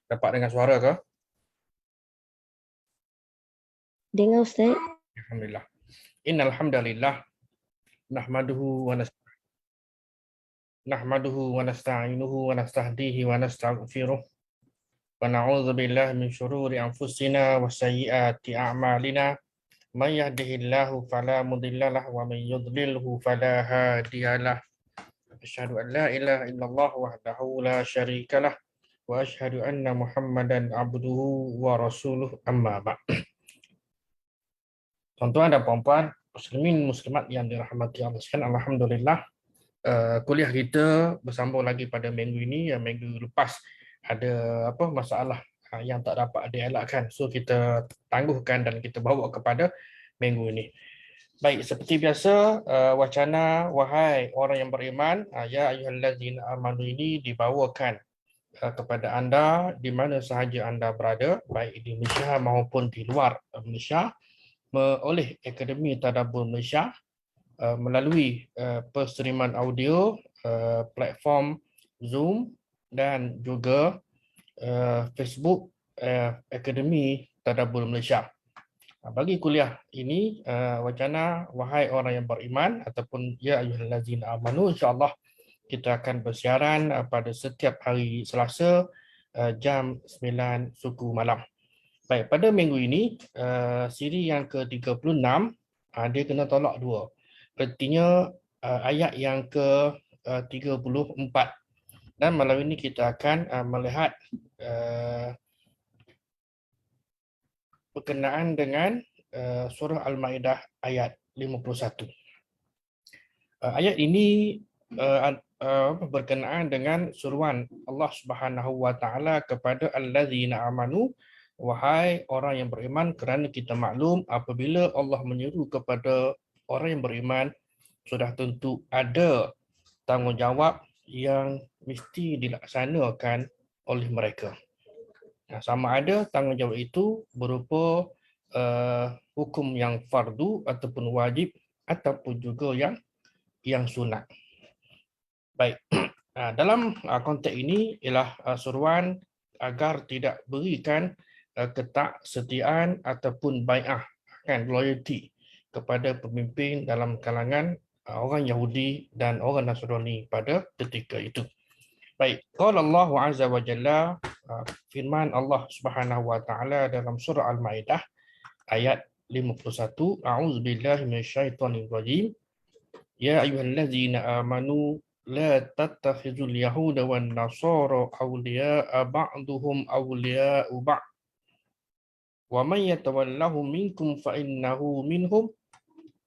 Dapat dengar suara ke? Dengar Ustaz. Alhamdulillah. Innal hamdalillah nahmaduhu wa nasta'inuhu wa nastahdihi wa nastaghfiruh wa na'udzu billahi min syururi anfusina wa sayyiati a'malina. May yahdihillahu fala mudhillalah wa may yudlilhu fala hadiyalah. Asyhadu an la ilaha illallah wahdahu la syarikalah wa asyhadu anna Muhammadan abduhu wa rasuluh, amma ba'd. Tuan-tuan dan puan-puan, muslimin muslimat yang dirahmati Allah sekalian, alhamdulillah kuliah kita bersambung lagi pada minggu ini. Yang minggu lepas ada masalah yang tak dapat dielakkan, so kita tangguhkan dan kita bawa kepada minggu ini. Baik, seperti biasa, wacana wahai orang yang beriman, ya ayyuhallazina amanu ini dibawakan kepada anda di mana sahaja anda berada, baik di Malaysia maupun di luar Malaysia, oleh Akademi Tadabbur Malaysia melalui penstreaman audio, platform Zoom dan juga Facebook Akademi Tadabbur Malaysia. Bagi kuliah ini, wacana wahai orang yang beriman ataupun ya ayyuhallazina amanu, insya-Allah kita akan bersiaran pada setiap hari Selasa jam 9 suku malam. Baik, pada minggu ini, siri yang ke-36, dia kena tolak dua. Artinya ayat yang ke-34. Dan malam ini kita akan melihat berkenaan dengan surah Al-Maidah ayat 51. Ayat ini berkenaan dengan suruhan Allah Subhanahu wa taala kepada allazina amanu, wahai orang yang beriman, kerana kita maklum apabila Allah menyeru kepada orang yang beriman, sudah tentu ada tanggungjawab yang mesti dilaksanakan oleh mereka. Sama ada tanggungjawab itu berupa hukum yang fardu ataupun wajib ataupun juga yang sunat. Baik, dalam konteks ini ialah suruhan agar tidak berikan ketaksetiaan ataupun bai'ah, loyalty kepada pemimpin dalam kalangan orang Yahudi dan orang Nasrani pada ketika itu. Baik, qala Allah azza wa jalla, firman Allah Subhanahu wa taala dalam surah Al-Maidah ayat 51, a'udzubillahi minasyaitonir rajim. Ya ayyuhallazina amanu la tattakhizul yahuda wan nasara awliya'a ba'duhum awliya'u ba'd wa man yatawallahum minkum fa innahu minhum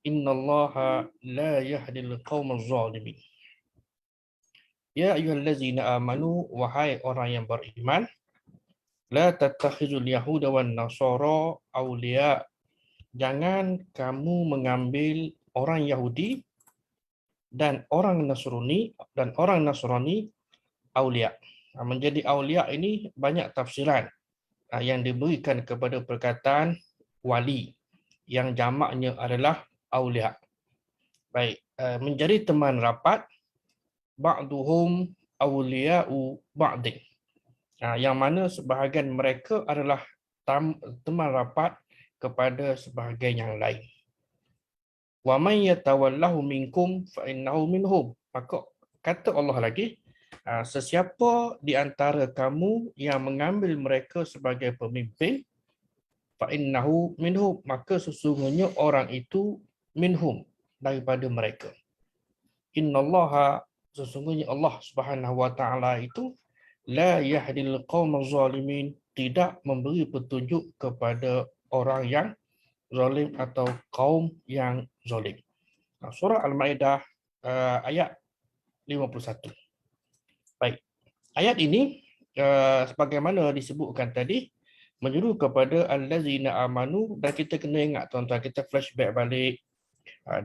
innallaha la yahdil qaumaz zalimin. Ya ayyuhallazina amanu, wahai orang yang beriman, la tattakhizul yahuda wan nasara awliya, jangan kamu mengambil orang Yahudi dan orang Nasrani aulia. Menjadi aulia ini banyak tafsiran yang diberikan kepada perkataan wali, yang jamaknya adalah aulia. Baik, menjadi teman rapat, ba'duhum awliya'u ba'din, yang mana sebahagian mereka adalah teman rapat kepada sebahagian yang lain. Wa man yatawallahu minkum fa innahu minhum. Maka kata Allah lagi, sesiapa di antara kamu yang mengambil mereka sebagai pemimpin, fa innahu minhum, maka sesungguhnya orang itu minhum, daripada mereka. Innallaha, sesungguhnya Allah Subhanahu wa taala itu la yahdil qaumaz zalimin, tidak memberi petunjuk kepada orang yang zalim atau kaum yang zalim. Surah Al-Maidah ayat 51. Baik. Ayat ini sebagaimana disebutkan tadi menyeru kepada allazina amanu, dan kita kena ingat tuan-tuan, kita flashback balik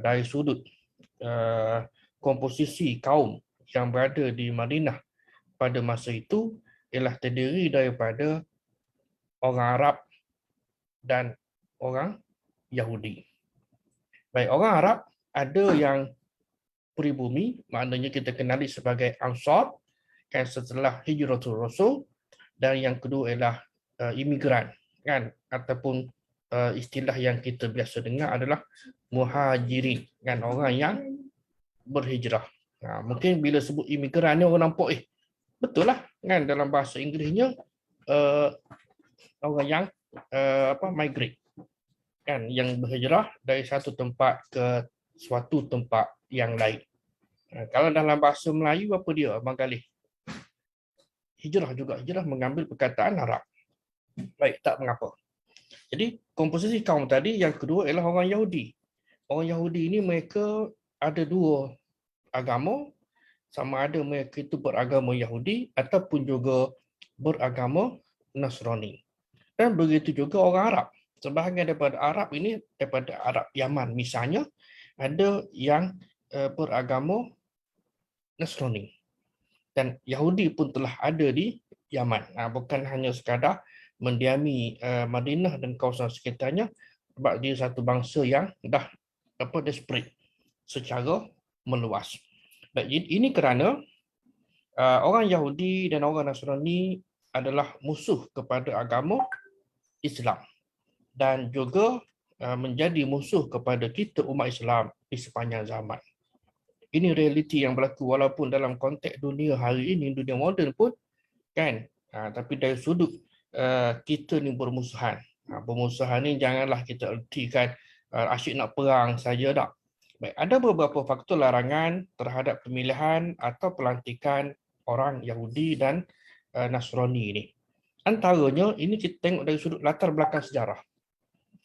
dari sudut komposisi kaum yang berada di Madinah pada masa itu ialah terdiri daripada orang Arab dan orang Yahudi. Baik, orang Arab ada yang pribumi, maknanya kita kenali sebagai Ansar, setelah Hijratul Rasul, dan yang kedua ialah imigran, kan, ataupun istilah yang kita biasa dengar adalah muhajirin, kan, orang yang berhijrah. Mungkin bila sebut imigran ni orang nampak betul lah, kan, dalam bahasa Inggerisnya orang yang migrate, kan, yang berhijrah dari satu tempat ke suatu tempat yang lain. Kalau dalam bahasa Melayu apa dia, Abang Galih? Hijrah juga, hijrah mengambil perkataan Arab. Baik, tak mengapa. Jadi komposisi kaum tadi yang kedua ialah orang Yahudi. Orang Yahudi ini mereka ada dua agama, sama ada mereka itu beragama Yahudi ataupun juga beragama Nasrani. Dan begitu juga orang Arab. Sebahagian daripada Arab ini daripada Arab Yaman misalnya, ada yang beragama Nasrani. Dan Yahudi pun telah ada di Yaman. Bukan hanya sekadar mendiami Madinah dan kawasan sekitarnya, sebab dia satu bangsa yang dah desperate secara meluas. Baik, ini kerana orang Yahudi dan orang Nasrani adalah musuh kepada agama Islam dan juga menjadi musuh kepada kita umat Islam di sepanjang zaman. Ini realiti yang berlaku walaupun dalam konteks dunia hari ini, dunia moden pun, kan, tapi dari sudut kita ni bermusuhan. Bermusuhan ni janganlah kita ertikan asyik nak perang saja tak. Baik, ada beberapa faktor larangan terhadap pemilihan atau pelantikan orang Yahudi dan Nasrani ini. Antaranya ini kita tengok dari sudut latar belakang sejarah.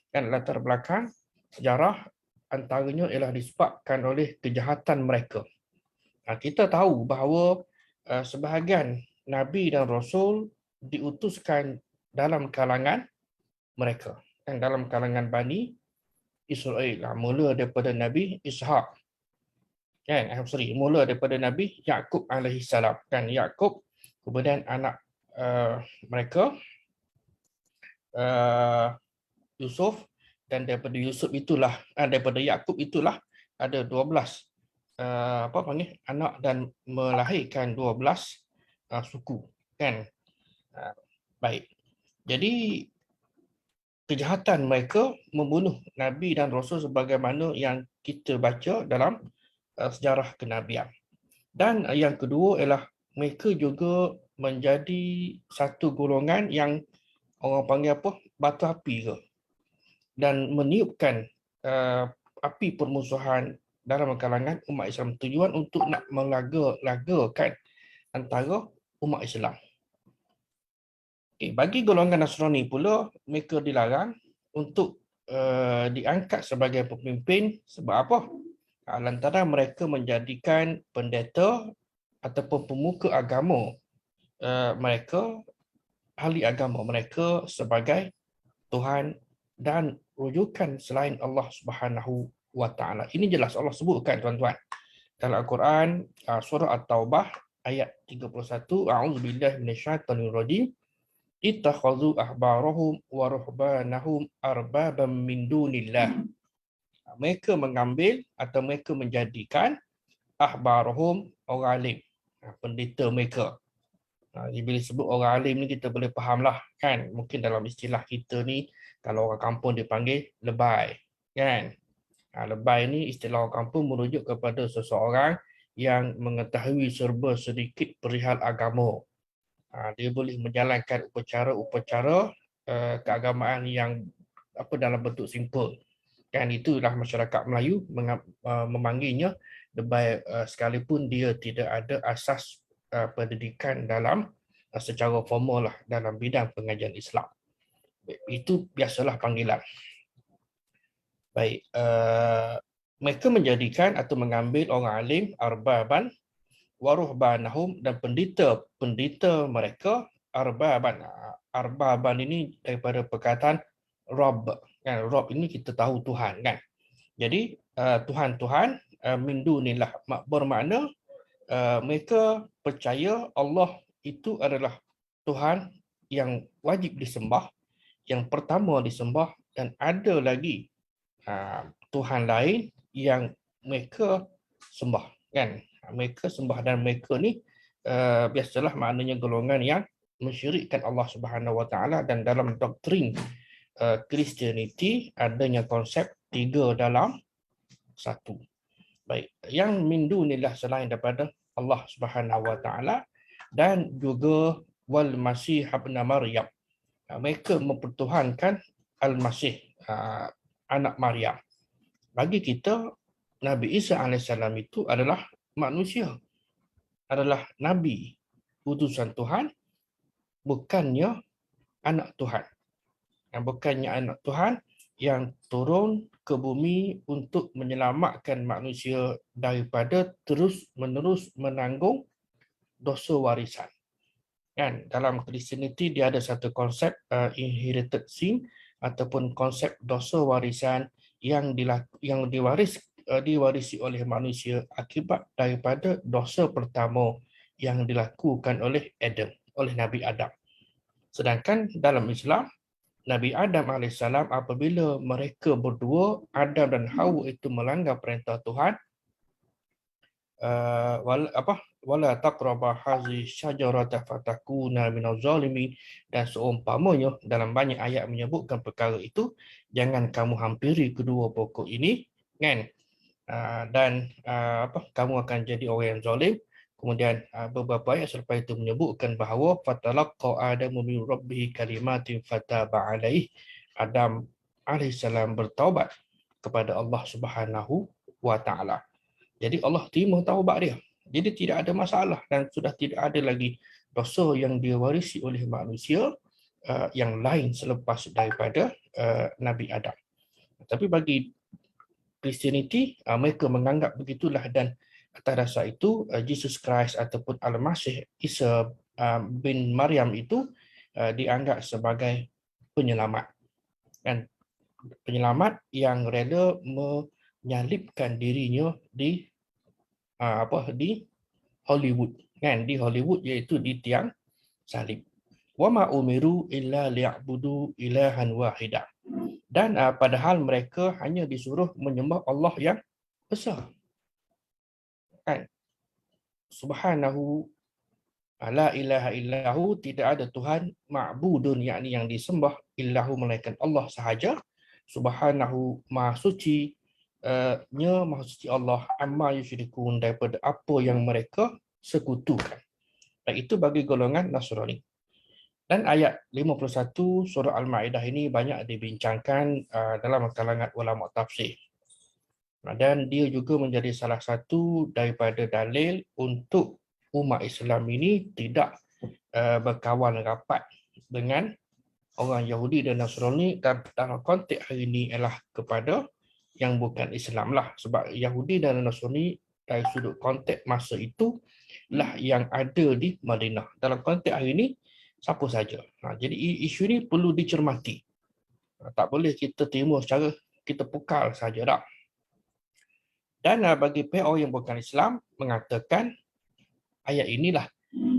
Kan, latar belakang sejarah antaranya ialah disebabkan oleh kejahatan mereka. Kita tahu bahawa sebahagian Nabi dan Rasul diutuskan dalam kalangan mereka. Dan dalam kalangan Bani Israel. Mula daripada Nabi Ishaq. Mula daripada Nabi Yaqub alaihissalam. Kan, Yaqub, kemudian anak mereka Yusuf, dan daripada Yusuf itulah, daripada Yaqub itulah ada 12 anak dan melahirkan 12 suku, kan. Baik. Jadi kejahatan mereka membunuh Nabi dan Rasul sebagaimana yang kita baca dalam sejarah kenabian. Dan yang kedua ialah mereka juga menjadi satu golongan yang orang panggil batu api ke, dan meniupkan api permusuhan dalam kalangan umat Islam, tujuan untuk nak melagakan antara umat Islam. Bagi golongan Nasrani pula, mereka dilarang untuk diangkat sebagai pemimpin. Sebab apa? Lantaran mereka menjadikan pendeta ataupun pemuka agama mereka, ahli agama mereka sebagai Tuhan dan rujukan selain Allah Subhanahu wa taala. Ini jelas Allah sebutkan, tuan-tuan. Dalam Al-Quran, surah At-Taubah ayat 31, a'udzubillahi minasyaitonir rajim. Ittakhadhu ahbarahum wa ruhbanahum arbaban min dunillah. Mereka mengambil atau mereka menjadikan ahbarahum, orang alim, pendeta mereka. Bila sebut orang alim ni kita boleh fahamlah, kan. Mungkin dalam istilah kita ni, kalau orang kampung dipanggil lebay, kan. Lebay ni istilah orang kampung merujuk kepada seseorang yang mengetahui serba sedikit perihal agama. Dia boleh menjalankan upacara-upacara keagamaan yang dalam bentuk simple. Kan, itulah masyarakat Melayu memanggilnya lebay, sekalipun dia tidak ada asas pendidikan dalam secara formal lah dalam bidang pengajian Islam. Itu biasalah panggilan. Baik, mereka menjadikan atau mengambil orang alim arbaban waruhbanahum, dan pendeta mereka arbaban. Arbaban ini daripada perkataan Rabb. Kan, Rabb ini kita tahu Tuhan, kan. Jadi Tuhan-Tuhan min dunillah, bermakna mereka percaya Allah itu adalah Tuhan yang wajib disembah, yang pertama disembah, dan ada lagi Tuhan lain yang mereka sembah, kan. Mereka sembah, dan mereka ni biasalah maknanya golongan yang mensyirikkan Allah Subhanahu Wa Taala, dan dalam doktrin Kristianiti adanya konsep 3 dalam 1. Baik, yang min dunillah selain daripada Allah Subhanahu Wa Taala, dan juga wal Masih ibn Maryam. Mereka mempertuhankan Al-Masih, anak Maryam. Bagi kita, Nabi Isa alaihissalam itu adalah manusia, adalah nabi, utusan Tuhan, bukannya anak Tuhan. Bukannya anak Tuhan yang turun ke bumi untuk menyelamatkan manusia daripada terus-menerus menanggung dosa warisan. Kan, dalam Kristianiti dia ada satu konsep inherited sin, ataupun konsep dosa warisan yang diwarisi oleh manusia akibat daripada dosa pertama yang dilakukan oleh Adam, oleh Nabi Adam. Sedangkan dalam Islam, Nabi Adam AS, apabila mereka berdua, Adam dan Hawa itu melanggar perintah Tuhan, wala taqraba hazi syajarata fatakuna minaz zalimin, dan seumpamanya dalam banyak ayat menyebutkan perkara itu, jangan kamu hampiri kedua pokok ini, kan, dan kamu akan jadi orang yang zalim. Kemudian beberapa ayat selepas itu menyebutkan bahawa fatalaqqa adamu min rabbih kalimatin fataba alaihi, Adam alaihissalam bertaubat kepada Allah Subhanahu Wa Taala. Jadi Allah terima taubat dia. Jadi tidak ada masalah, dan sudah tidak ada lagi dosa yang diwarisi oleh manusia yang lain selepas daripada Nabi Adam. Tapi bagi Kristianiti, mereka menganggap begitulah, dan atas dasar itu Jesus Christ ataupun Al-Masih Isa bin Maryam itu dianggap sebagai penyelamat. Dan penyelamat yang rela menyalibkan dirinya di di Hollywood, kan, di Hollywood, iaitu di tiang salib. Wa ma umiru illa liya'budu ilahan wahidah. Dan padahal mereka hanya disuruh menyembah Allah yang besar. Kan? Subhanahu la ilaha illahu, tidak ada Tuhan ma'budun, yakni yang disembah, illahu, melainkan Allah sahaja. Subhanahu, maha suci, maha suci Allah, amma yusyrikun, daripada apa yang mereka sekutukan. Dan itu bagi golongan Nasrani. Dan ayat 51 surah Al-Ma'idah ini banyak dibincangkan dalam kalangan ulama tafsir. Dan dia juga menjadi salah satu daripada dalil untuk umat Islam ini tidak berkawan rapat dengan orang Yahudi dan Nasrani, dan dalam konteks hari ini ialah kepada yang bukan Islam lah. Sebab Yahudi dan Nasrani dari sudut konteks masa itu lah yang ada di Madinah. Dalam konteks hari ini, siapa saja. Jadi isu ini perlu dicermati. Tak boleh kita terima secara kita pukal saja tak. Dan bagi pihak orang yang bukan Islam mengatakan ayat inilah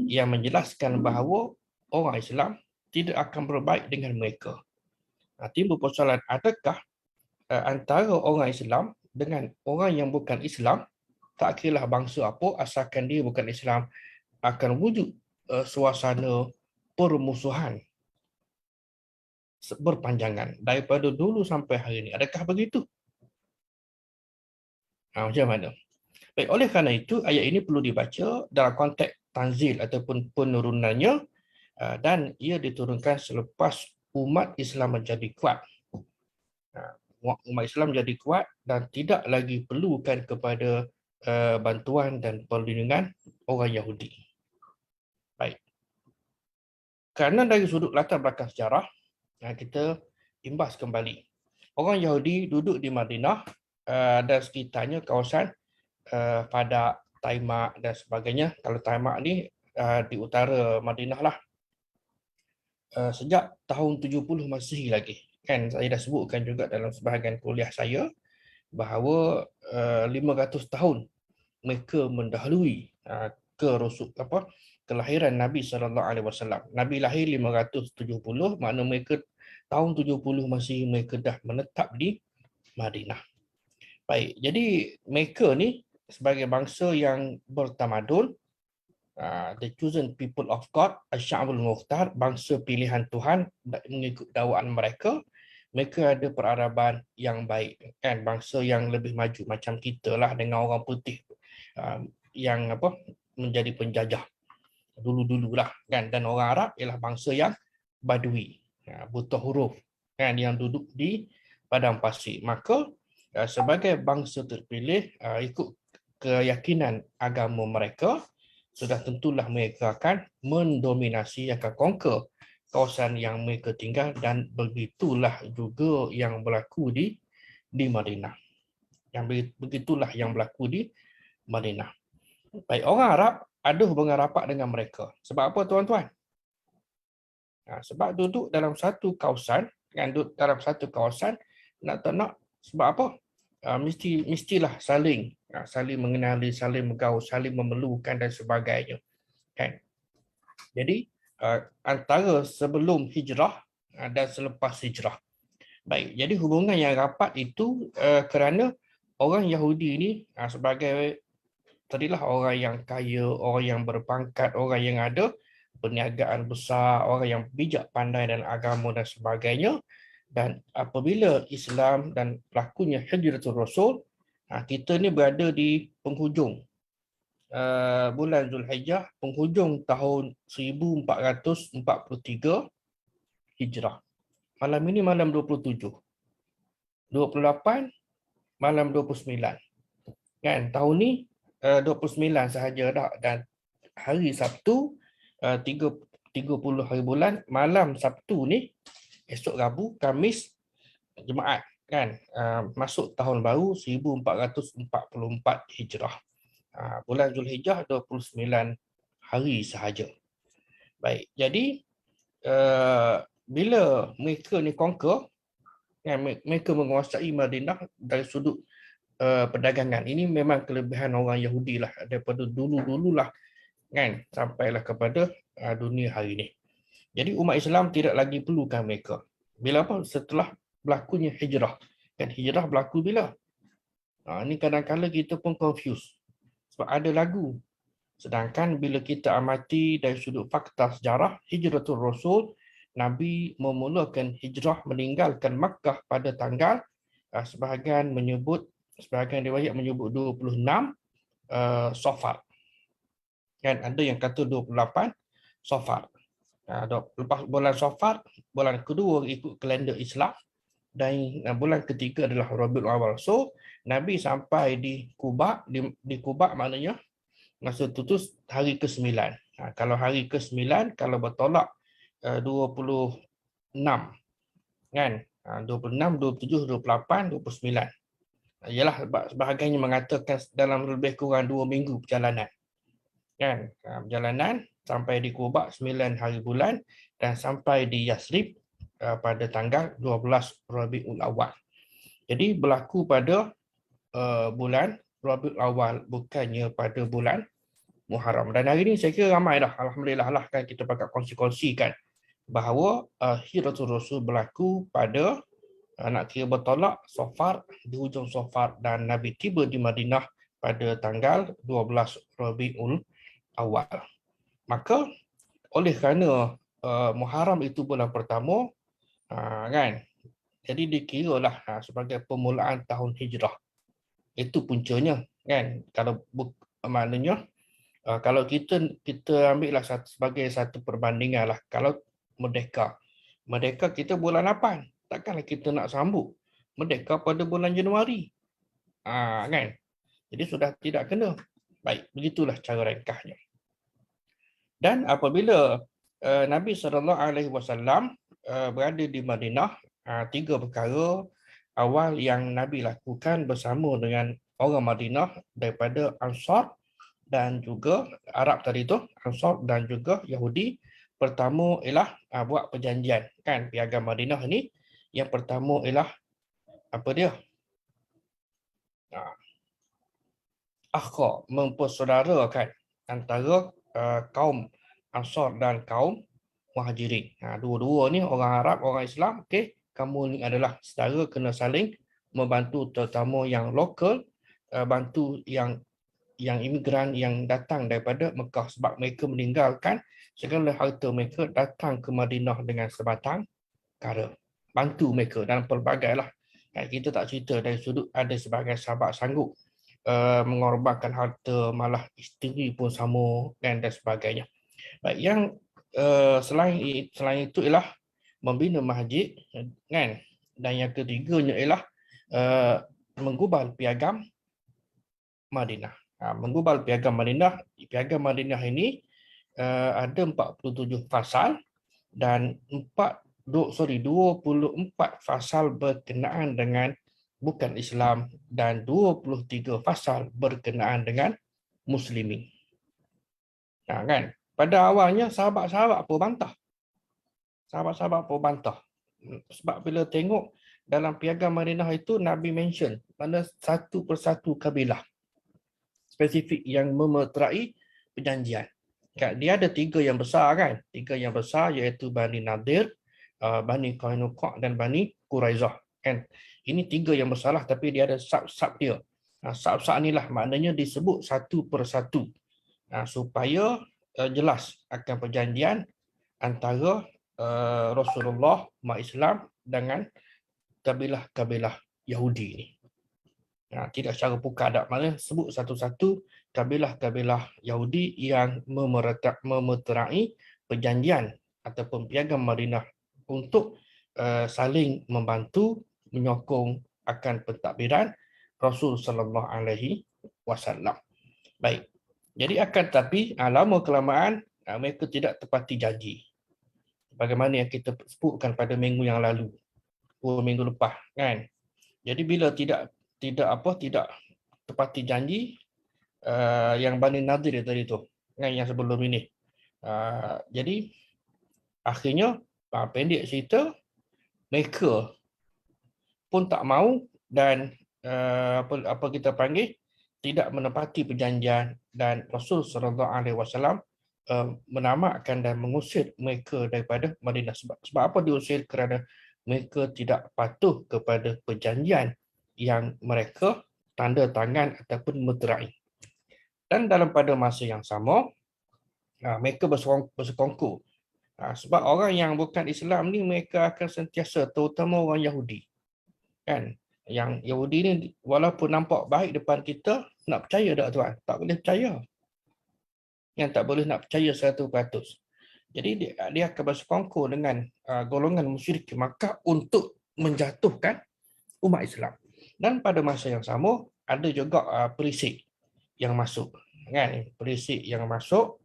yang menjelaskan bahawa orang Islam tidak akan berbaik dengan mereka. Timbul persoalan, adakah antara orang Islam dengan orang yang bukan Islam, tak kiralah bangsa apa, asalkan dia bukan Islam, akan wujud suasana permusuhan berpanjangan daripada dulu sampai hari ini. Adakah begitu? Macam mana? Baik, oleh kerana itu ayat ini perlu dibaca dalam konteks tanzil ataupun penurunannya, dan ia diturunkan selepas umat Islam menjadi kuat. Umat Islam menjadi kuat dan tidak lagi perlukan kepada bantuan dan perlindungan orang Yahudi. Baik. Kerana dari sudut latar belakang sejarah, kita imbas kembali. Orang Yahudi duduk di Madinah dan sekitarnya kawasan Fadak, Taimak dan sebagainya. Kalau Taimak ni di utara Madinah lah. Sejak tahun 70 Masihi lagi. Kan saya dah sebutkan juga dalam sebahagian kuliah saya bahawa 500 tahun mereka mendahului kelahiran Nabi SAW. Nabi lahir 570, makna mereka tahun 70 Masihi mereka dah menetap di Madinah. Baik, jadi mereka ni sebagai bangsa yang bertamadun, The chosen people of God, Asy'abul Mukhtar, bangsa pilihan Tuhan, mengikut dakwaan mereka, mereka ada peradaban yang baik, kan, bangsa yang lebih maju macam kita lah dengan orang putih yang menjadi penjajah dulu-dululah, kan, dan orang Arab ialah bangsa yang badui, buta huruf, kan, yang duduk di padang pasir. Maka sebagai bangsa terpilih, ikut keyakinan agama mereka, sudah tentulah mereka akan mendominasi, akan conquer kawasan yang mereka tinggal, dan begitulah juga yang berlaku di Madinah. Yang begitulah yang berlaku di Madinah. Baik, orang Arab ada hubungan rapat dengan mereka. Sebab apa, tuan-tuan? Sebab duduk dalam satu kawasan, duduk dalam satu kawasan, nak tak nak, sebab apa? Mestilah saling mengenali, saling bergaul, saling memerlukan dan sebagainya, kan? Jadi antara sebelum hijrah dan selepas hijrah. Baik, jadi hubungan yang rapat itu kerana orang Yahudi ini sebagai tadilah orang yang kaya, orang yang berpangkat, orang yang ada perniagaan besar, orang yang bijak pandai dan agama dan sebagainya. Dan apabila Islam dan berlakunya Hijratul Rasul, kita ni berada di penghujung bulan Zulhijjah, penghujung tahun 1443 Hijrah. Malam ini malam 27. 28 malam 29. Kan, tahun ni 29 sahaja dah, dan hari Sabtu 30 hari bulan, malam Sabtu ni, esok Rabu, Khamis, Jumaat, kan, masuk tahun baru 1444 Hijrah. Bulan Zulhijjah 29 hari sahaja. Baik, jadi bila mereka ni conquer, mereka menguasai Madinah dari sudut perdagangan. Ini memang kelebihan orang Yahudi lah, daripada dulu-dululah, kan, sampailah kepada dunia hari ini. Jadi umat Islam tidak lagi perlukan mereka. Bila apa? Setelah berlakunya hijrah. Dan hijrah berlaku bila? Ini kadang-kadang kita pun confuse. Sebab ada lagu. Sedangkan bila kita amati dari sudut fakta sejarah, Hijratul Rasul, Nabi memulakan hijrah meninggalkan Makkah pada tanggal, sebahagian riwayat menyebut 26 Safar. Kan, ada yang kata 28 Safar. Lepas bulan Safar, bulan kedua ikut kalender Islam, dan bulan ketiga adalah Rabiul Awal. So, Nabi sampai di Quba, di Quba maknanya masa itu hari ke-9. Kalau hari ke-9, kalau bertolak 26, kan? 26, 27, 28, 29. Ialah sebahagiannya mengatakan dalam lebih kurang 2 minggu perjalanan. Kan? Perjalanan sampai di Quba 9 hari bulan, dan sampai di Yasrib pada tanggal 12 Rabiul Awal. Jadi berlaku pada bulan Rabiul Awal, bukannya pada bulan Muharram. Dan hari ini saya kira ramai dah, alhamdulillah lah, kan, kita pakai kongsi-kongsikan bahawa Hijratul Rasul berlaku pada nak kira bertolak Safar, di hujung Safar, dan Nabi tiba di Madinah pada tanggal 12 Rabiul Awal. Maka oleh kerana Muharram itu bulan pertama, kan, jadi dikiralah sebagai permulaan tahun hijrah. Itu puncanya, kan. Kalau maknanya kalau kita ambillah sebagai satu perbandingan lah, kalau merdeka kita bulan 8, takkanlah kita nak sambut merdeka pada bulan Januari, kan. Jadi sudah tidak kena. Baik, begitulah cara ringkasnya. Dan apabila Nabi SAW berada di Madinah, 3 perkara awal yang Nabi lakukan bersama dengan orang Madinah daripada Ansar dan juga Arab tadi tu, Ansar dan juga Yahudi. Pertama ialah buat perjanjian, kan, piagam Madinah ni. Yang pertama ialah apa dia? Akhwa, mempersaudarakan antara kaum Ansar dan kaum Muhajirin. Dua-dua ni orang Arab, orang Islam, okey, kamu ni adalah saudara, kena saling membantu, terutama yang lokal, bantu yang yang imigran yang datang daripada Mekah sebab mereka meninggalkan segala harta mereka datang ke Madinah dengan sebatang kara. Bantu mereka dalam pelbagai lah. Kita tak cerita dari sudut ada sebagai sahabat sanggup mengorbankan harta, malah isteri pun sama dan sebagainya. Baik, yang selain itu ialah membina masjid kan, dan yang ketiganya ialah menggubal piagam Madinah. Menggubal piagam Madinah. Piagam Madinah ini ada 47 fasal dan 24 fasal berkenaan dengan bukan Islam dan 23 fasal berkenaan dengan Muslimin. Kan? Pada awalnya sahabat-sahabat pun bantah. Sebab bila tengok dalam piagam Madinah itu Nabi mention mana satu persatu kabilah spesifik yang memeterai perjanjian. Dia ada 3 yang besar kan? 3 yang besar iaitu Bani Nadir, Bani Qainuqa dan Bani Quraizah. Kan? Ini 3 yang besar lah tapi dia ada sub-sub dia. Sub-sub inilah maknanya disebut satu persatu. Supaya jelas akan perjanjian antara Rasulullah, umat Islam dengan kabilah-kabilah Yahudi ini. Tidak secara pukadak, maknanya sebut satu-satu kabilah-kabilah Yahudi yang memeterai perjanjian ataupun piagam Madinah untuk saling membantu menyokong akan pentadbiran Rasul sallallahu alaihi wasallam. Baik. Jadi akan tetapi lama kelamaan mereka tidak tepati janji. Bagaimana yang kita sebutkan pada minggu yang lalu, 2 minggu lepas kan. Jadi bila tidak tepati janji yang Bani Nadir tadi tu kan, yang sebelum ini. Jadi akhirnya pendek cerita mereka pun tak mau dan apa kita panggil tidak menepati perjanjian dan Rasul sallallahu alaihi wasallam menamakkan dan mengusir mereka daripada Madinah. Sebab apa diusir? Kerana mereka tidak patuh kepada perjanjian yang mereka tanda tangan ataupun meterai. Dan dalam pada masa yang sama, mereka bersekongkol. Sebab orang yang bukan Islam ni mereka akan sentiasa, terutama orang Yahudi. Kan? Yang Yahudi ni walaupun nampak baik depan kita, nak percaya tak tuan? Tak boleh percaya. Yang tak boleh nak percaya 100%. Jadi dia akan bersekongkol dengan golongan musyrik Makkah untuk menjatuhkan umat Islam. Dan pada masa yang sama ada juga perisik yang masuk. Kan? Perisik yang masuk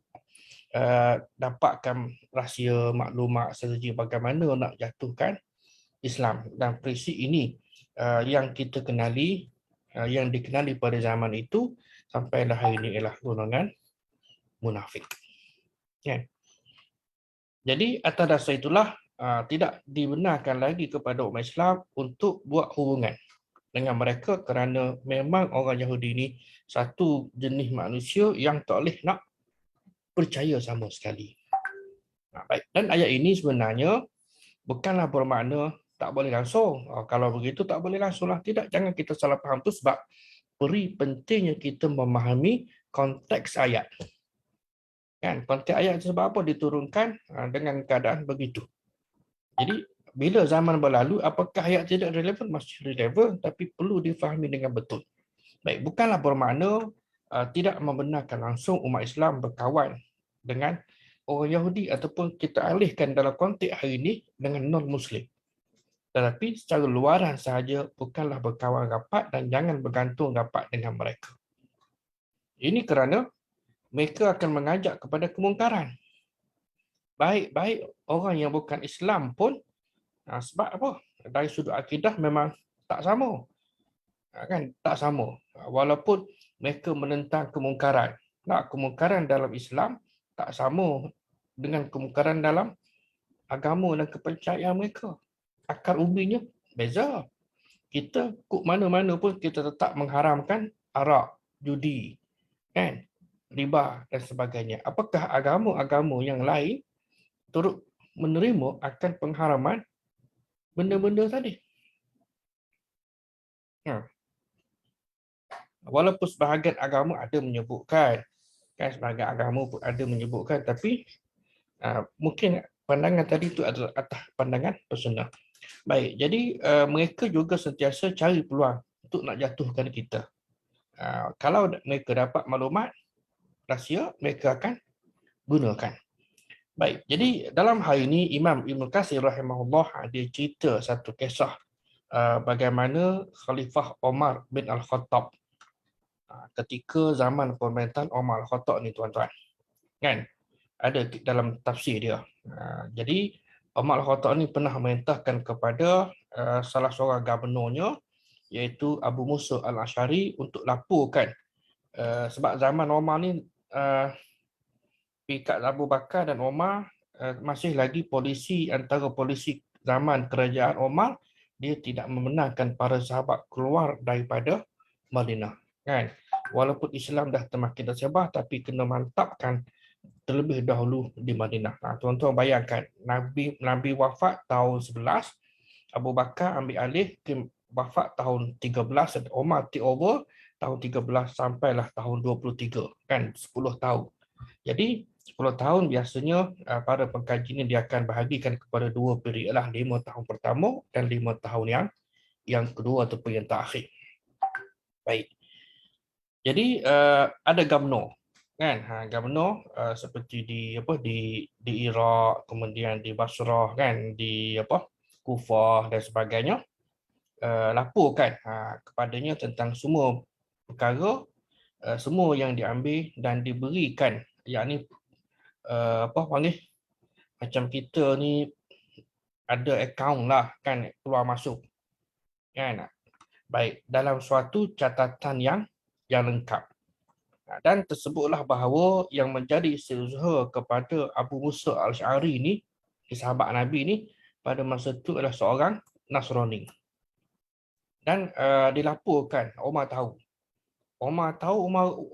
dapatkan rahsia maklumat strategi bagaimana nak jatuhkan Islam. Dan perisik ini yang kita kenali, yang dikenali pada zaman itu sampailah hari ini ialah golongan munafik. Kan? Jadi atas dasar itulah tidak dibenarkan lagi kepada umat Islam untuk buat hubungan dengan mereka kerana memang orang Yahudi ini satu jenis manusia yang tak boleh nak percaya sama sekali. Baik. Dan ayat ini sebenarnya bukanlah bermakna tak boleh langsung. Kalau begitu tak boleh langsung lah. Tidak, jangan kita salah faham tu sebab beri pentingnya kita memahami konteks ayat. Kan? Konteks ayat sebab apa diturunkan dengan keadaan begitu. Jadi bila zaman berlalu, apakah ayat tidak relevan? Masih relevan, tapi perlu difahami dengan betul. Baik, bukanlah bermakna tidak membenarkan langsung umat Islam berkawan dengan orang Yahudi ataupun kita alihkan dalam konteks hari ini dengan non-Muslim. Tetapi secara luaran sahaja, bukanlah berkawan rapat dan jangan bergantung rapat dengan mereka. Ini kerana mereka akan mengajak kepada kemungkaran. Baik-baik orang yang bukan Islam pun, sebab apa? Dari sudut akidah memang tak sama. Kan? Tak sama. Walaupun mereka menentang kemungkaran. Kemungkaran dalam Islam tak sama dengan kemungkaran dalam agama dan kepercayaan mereka. Akar umbinya beza. Kita kok mana-mana pun kita tetap mengharamkan arak, judi, kan? Riba dan sebagainya. Apakah agama-agama yang lain turut menerima akan pengharaman benda-benda tadi? Walaupun sebahagian agama ada menyebutkan, kan sebahagian agama pun ada menyebutkan, tapi mungkin pandangan tadi itu adalah atas pandangan personal. Baik, jadi mereka juga sentiasa cari peluang untuk nak jatuhkan kita. Kalau mereka dapat maklumat rahsia, mereka akan gunakan. Baik, jadi dalam hal ini Imam Ibn Katsir rahimahullah dia cerita satu kisah bagaimana Khalifah Omar bin Al-Khattab ketika zaman pemerintahan Omar Al-Khattab ni tuan-tuan. Kan? Ada dalam tafsir dia. Jadi Omar Al-Khattab ni pernah memerintahkan kepada salah seorang gubernurnya iaitu Abu Musa Al-Asy'ari untuk laporkan sebab zaman Omar ni pihak Abu Bakar dan Omar masih lagi polisi antara polisi zaman kerajaan Omar, dia tidak membenarkan para sahabat keluar daripada Madinah, kan? Walaupun Islam dah termakin tersebar tapi kena mantapkan terlebih dahulu di Madinah. Tuan-tuan bayangkan Nabi wafat tahun 11, Abu Bakar ambil alih wafat tahun 13 dan Omar take over tahun 13 sampailah tahun 23, kan 10 tahun. Jadi 10 tahun biasanya para pengkaji ini dia akan bahagikan kepada dua period lah, 5 tahun pertama dan 5 tahun yang kedua ataupun yang terakhir. Baik. Jadi ada gubernur, kan? Gubernur seperti di Iraq, kemudian di Basrah, kan, di Kufah dan sebagainya, laporkan kepadanya tentang semua perkara, semua yang diambil dan diberikan, yakni panggil macam kita ni ada akaun lah, kan, keluar masuk, kan. Baik, dalam suatu catatan yang lengkap. Dan tersebutlah bahawa yang menjadi istirahat kepada Abu Musa Al-Asy'ari ni, sahabat Nabi ni, pada masa itu adalah seorang Nasrani. Dan dilaporkan, Omar tahu,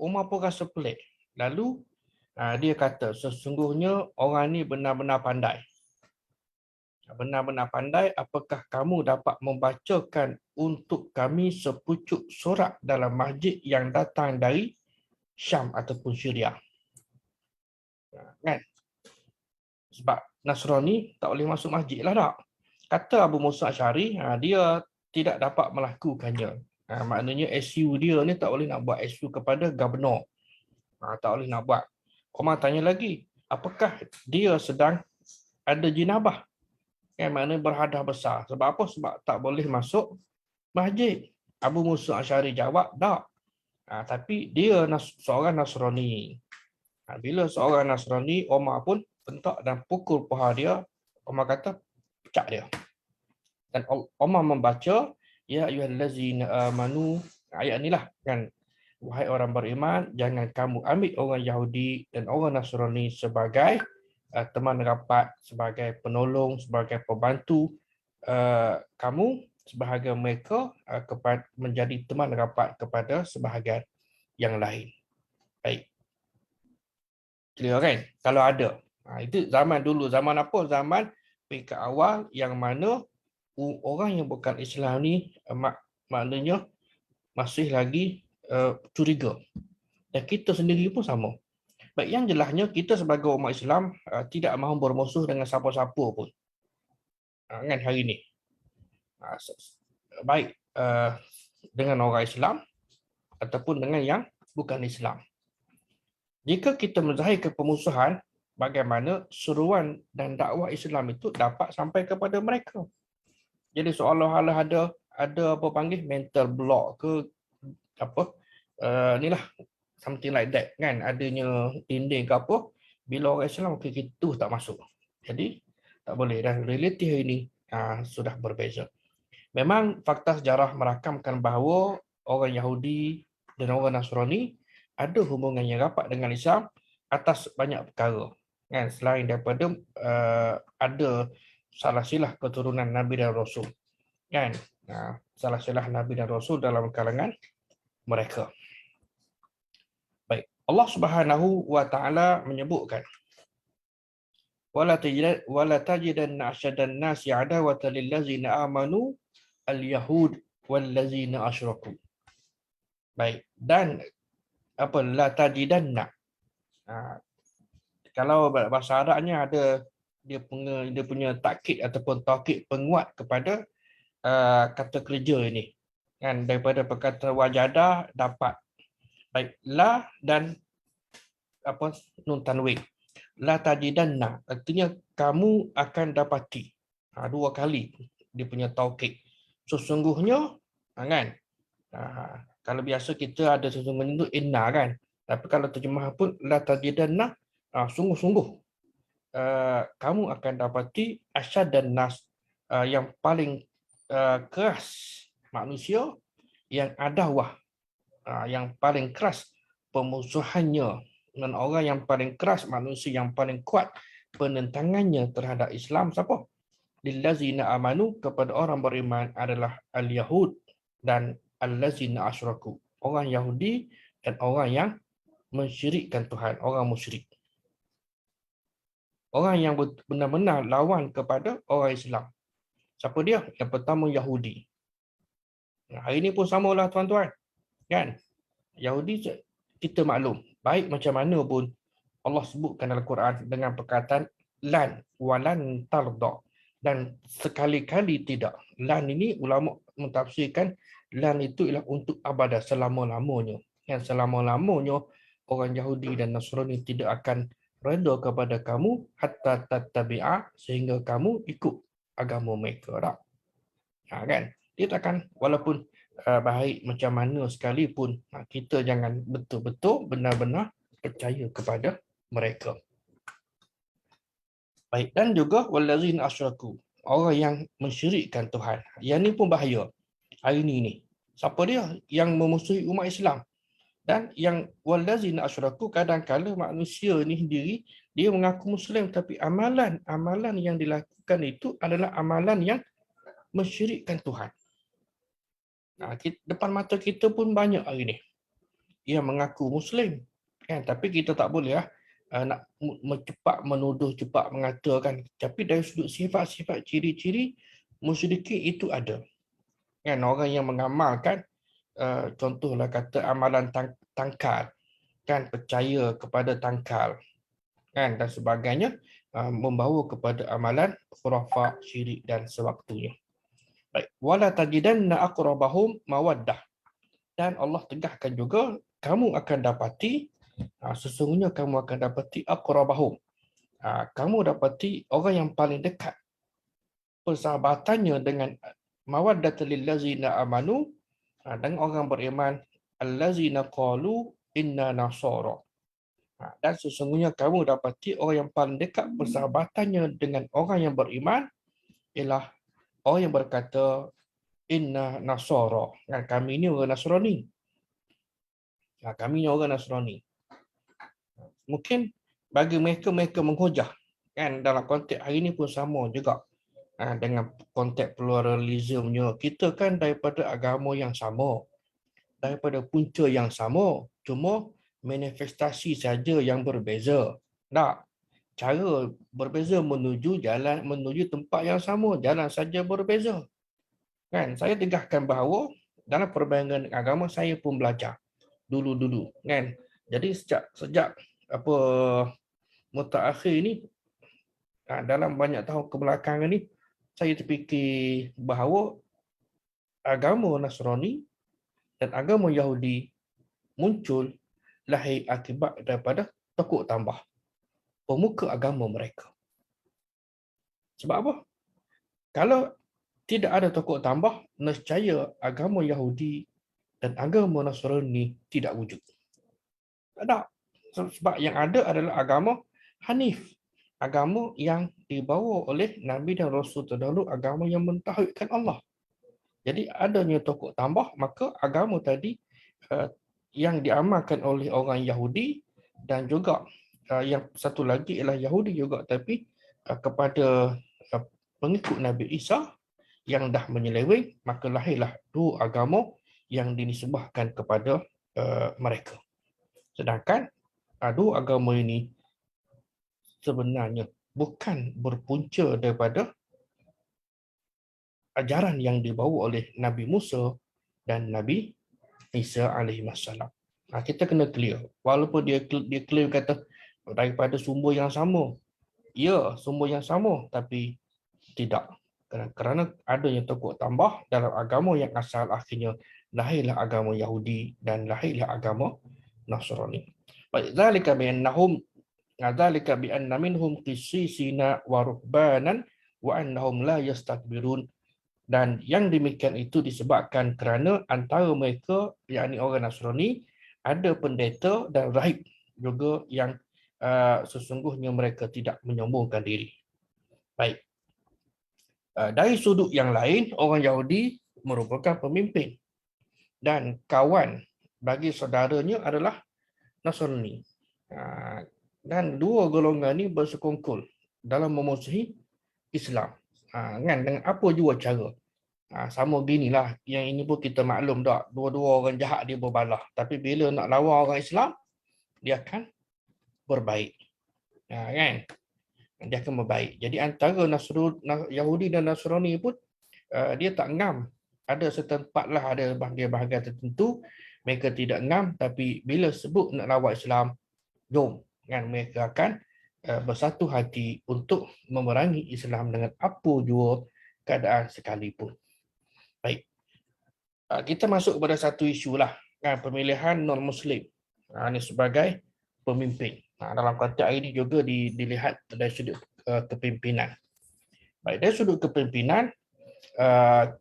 Omar pun rasa pelik. Lalu dia kata, sesungguhnya orang ni benar-benar pandai. Benar-benar pandai, apakah kamu dapat membacakan untuk kami sepucuk surat dalam masjid yang datang dari Syam ataupun Syria? Kan? Sebab Nasrani tak boleh masuk masjid lah tak. Kata Abu Musa Asy'ari, dia tidak dapat melakukannya. Maknanya SU dia ni tak boleh nak buat SU kepada gubernur. Tak boleh nak buat. Omar tanya lagi, apakah dia sedang ada jinabah? Maknanya berhadas besar. Sebab apa? Sebab tak boleh masuk masjid. Abu Musa Asy'ari jawab, tak. Tapi dia seorang Nasrani. Bila seorang Nasrani, Omar pun bentak dan pukul paha dia. Omar kata, pecah dia. Dan Omar membaca, ya ayyuhallazina amanu, ayat inilah, kan, wahai orang beriman, jangan kamu ambil orang Yahudi dan orang Nasrani sebagai teman rapat, sebagai penolong, sebagai pembantu kamu, sebahagian mereka menjadi teman rapat kepada sebahagian yang lain. Baik. Clear, kan? Kalau ada. Itu zaman dulu. Zaman apa? Zaman peringkat awal yang mana orang yang bukan Islam ni maknanya masih lagi curiga. Dan kita sendiri pun sama. Baik, yang jelasnya kita sebagai umat Islam tidak mahu bermusuh dengan siapa-siapa pun. Kan hari ini. Baik dengan orang Islam ataupun dengan yang bukan Islam. Jika kita menzahirkan pemusuhan, bagaimana seruan dan dakwah Islam itu dapat sampai kepada mereka. Jadi seolah-olah ada apa panggil mental block ke apa inilah something like that, kan, adanya dinding ke apa, bila orang Islam kita tak masuk. Jadi tak boleh. Dan realiti hari ini sudah berbeza. Memang fakta sejarah merakamkan bahawa orang Yahudi dan orang Nasrani ada hubungan yang rapat dengan Islam atas banyak perkara, kan, selain daripada ada salah silah keturunan Nabi dan Rasul, kan, salah silah Nabi dan Rasul dalam kalangan mereka. Baik, Allah Subhanahu wa taala menyebutkan, wala tajidanna asyadan nasi adawatan lil ladzina amanu al yahud wal ladzina asyraku. Baik. Dan apa la tajidanna. Ha, kalau bahasa Arabnya ada dia punya takkid ataupun taukid penguat kepada kata kerja ini. Kan daripada perkataan wajadah dapat. Baik, la dan apa nun tanwin. La tajidanna artinya kamu akan dapati. Dua kali dia punya taukid. Sesungguhnya kan. Kalau biasa kita ada sesungguhnya itu inna kan. Tapi kalau terjemah pun la tajidanna sungguh-sungguh kamu akan dapati asyad dan nas yang paling keras manusia yang adawah yang paling keras pemusuhannya dan orang yang paling keras manusia yang paling kuat penentangannya terhadap Islam siapa? Lillazina amanu kepada orang beriman adalah al-yahud dan allazina asyraku. Orang Yahudi dan orang yang mensyirikkan Tuhan, orang musyrik. Orang yang benar-benar lawan kepada orang Islam. Siapa dia? Yang pertama Yahudi. Hari ini pun samalah tuan-tuan. Kan? Yahudi kita maklum. Baik macam mana pun Allah sebutkan dalam Quran dengan perkataan lan walan tarda. Dan sekali-kali tidak. Lan ini ulama mentafsirkan lan itu ialah untuk abadah selama-lamanya. Yang selama-lamanya orang Yahudi dan Nasrani tidak akan reda kepada kamu hatta tattabi'a sehingga kamu ikut agama mereka. Tak? Kan? Dia takkan walaupun baik macam mana sekalipun kita jangan betul-betul benar-benar percaya kepada mereka. Baik, dan juga wallazina asyraku, orang yang mensyirikkan Tuhan. Yang ni pun bahaya. Hari ni. Siapa dia? Yang memusuhi umat Islam. Dan yang wallazina asyraku kadang-kala manusia ni sendiri dia mengaku Muslim tapi amalan yang dilakukan itu adalah amalan yang mensyirikkan Tuhan. Depan mata kita pun banyak hari ni. Yang mengaku Muslim. Kan? Tapi kita tak boleh nak cepat menuduh, cepat mengatakan. Tapi dari sudut sifat-sifat ciri-ciri musyrikin itu ada. Kan orang yang mengamalkan contohlah kata amalan tangkal, kan percaya kepada tangkal, kan dan sebagainya membawa kepada amalan khurafat, syirik dan sewaktunya. Baik, wala tajidanna aqrabahum mawaddah. Dan Allah tegakkan juga kamu akan dapati sesungguhnya kamu akan dapati aqrabahum. Kamu dapati orang yang paling dekat persahabatannya dengan mawaddatul lillazina amanu dan orang beriman allazina qalu inna nasara. Dan sesungguhnya kamu dapati orang yang paling dekat persahabatannya dengan orang yang beriman ialah orang yang berkata inna nasara. Kami ini orang Nasrani. Kami ini orang Nasrani. Mungkin bagi mereka menghujah kan dalam konteks hari ini pun sama juga dengan konteks pluralismenya. Kita kan daripada agama yang sama, daripada punca yang sama, cuma manifestasi saja yang berbeza. Tak, cara berbeza menuju jalan, menuju tempat yang sama, jalan saja berbeza. Kan saya tegaskan bahawa dalam perbandingan agama saya pun belajar dulu-dulu kan. Jadi sejak apa mutaakhir ini dalam banyak tahun kebelakangan ni saya terfikir bahawa agama Nasrani dan agama Yahudi muncul lahir akibat daripada tokok tambah pemuka agama mereka. Sebab apa? Kalau tidak ada tokok tambah, nescaya agama Yahudi dan agama Nasrani tidak wujud. Tak ada. Sebab yang ada adalah agama Hanif. Agama yang dibawa oleh Nabi dan Rasul terdahulu, agama yang mentauhidkan Allah. Jadi adanya tokok tambah, maka agama tadi yang diamalkan oleh orang Yahudi dan juga yang satu lagi ialah Yahudi juga, tapi kepada pengikut Nabi Isa yang dah menyeleweng, maka lahirlah dua agama yang dinisbahkan kepada mereka. Sedangkan dua agama ini sebenarnya bukan berpunca daripada ajaran yang dibawa oleh Nabi Musa dan Nabi Isa alaihi wassalam. Kita kena clear. Walaupun dia claim kata daripada sumber yang sama. Ya, sumber yang sama, tapi tidak. Kerana adanya tokoh tambah dalam agama yang asal akhirnya lahirlah agama Yahudi dan lahirlah agama Nasrani. Baik, zalika bi anna minhum qissisina wa ruhbanan wa annahum la yastakbirun. Dan yang demikian itu disebabkan kerana antara mereka, yakni orang Nasrani, ada pendeta dan rahib juga yang sesungguhnya mereka tidak menyombongkan diri. Baik. Dari sudut yang lain, orang Yahudi merupakan pemimpin dan kawan bagi saudaranya adalah Nasrani. Dan dua golongan ini bersekongkol dalam memusuhi Islam. Dengan apa jua cara. Sama ginilah, yang ini pun kita maklum tak, dua-dua orang jahat dia berbalah. Tapi bila nak lawan orang Islam, dia akan berbaik. Kan? Dia akan berbaik. Jadi antara Yahudi dan Nasrani pun dia tak ngam. Ada setempat lah, ada bahagian-bahagian tertentu mereka tidak ngam, tapi bila sebut nak lawan Islam, jom kan, mereka akan bersatu hati untuk memerangi Islam dengan apa jua keadaan sekalipun. Baik. Kita masuk pada satu isu lah, kan, pemilihan non-Muslim ini sebagai pemimpin. Dalam konteks ini juga dilihat dari sudut kepimpinan. Baik, dari sudut kepimpinan,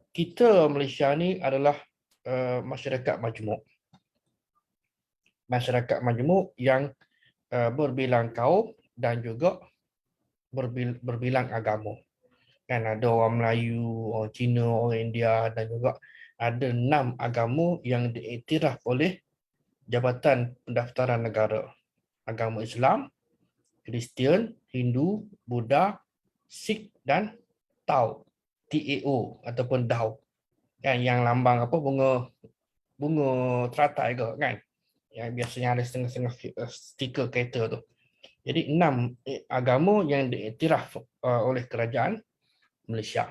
kita Malaysia ni adalah masyarakat majmuk. Masyarakat majmuk yang berbilang kaum dan juga berbilang agama. Kan ada orang Melayu, orang Cina, orang India dan juga ada 6 agama yang diiktiraf oleh Jabatan Pendaftaran Negara. Agama Islam, Kristian, Hindu, Buddha, Sikh dan Tao. TAO ataupun DAO. Kan yang lambang apa, bunga teratai ke kan. Yang biasanya ada setengah-setengah stiker kereta tu. Jadi 6 agama yang diiktiraf oleh kerajaan Malaysia.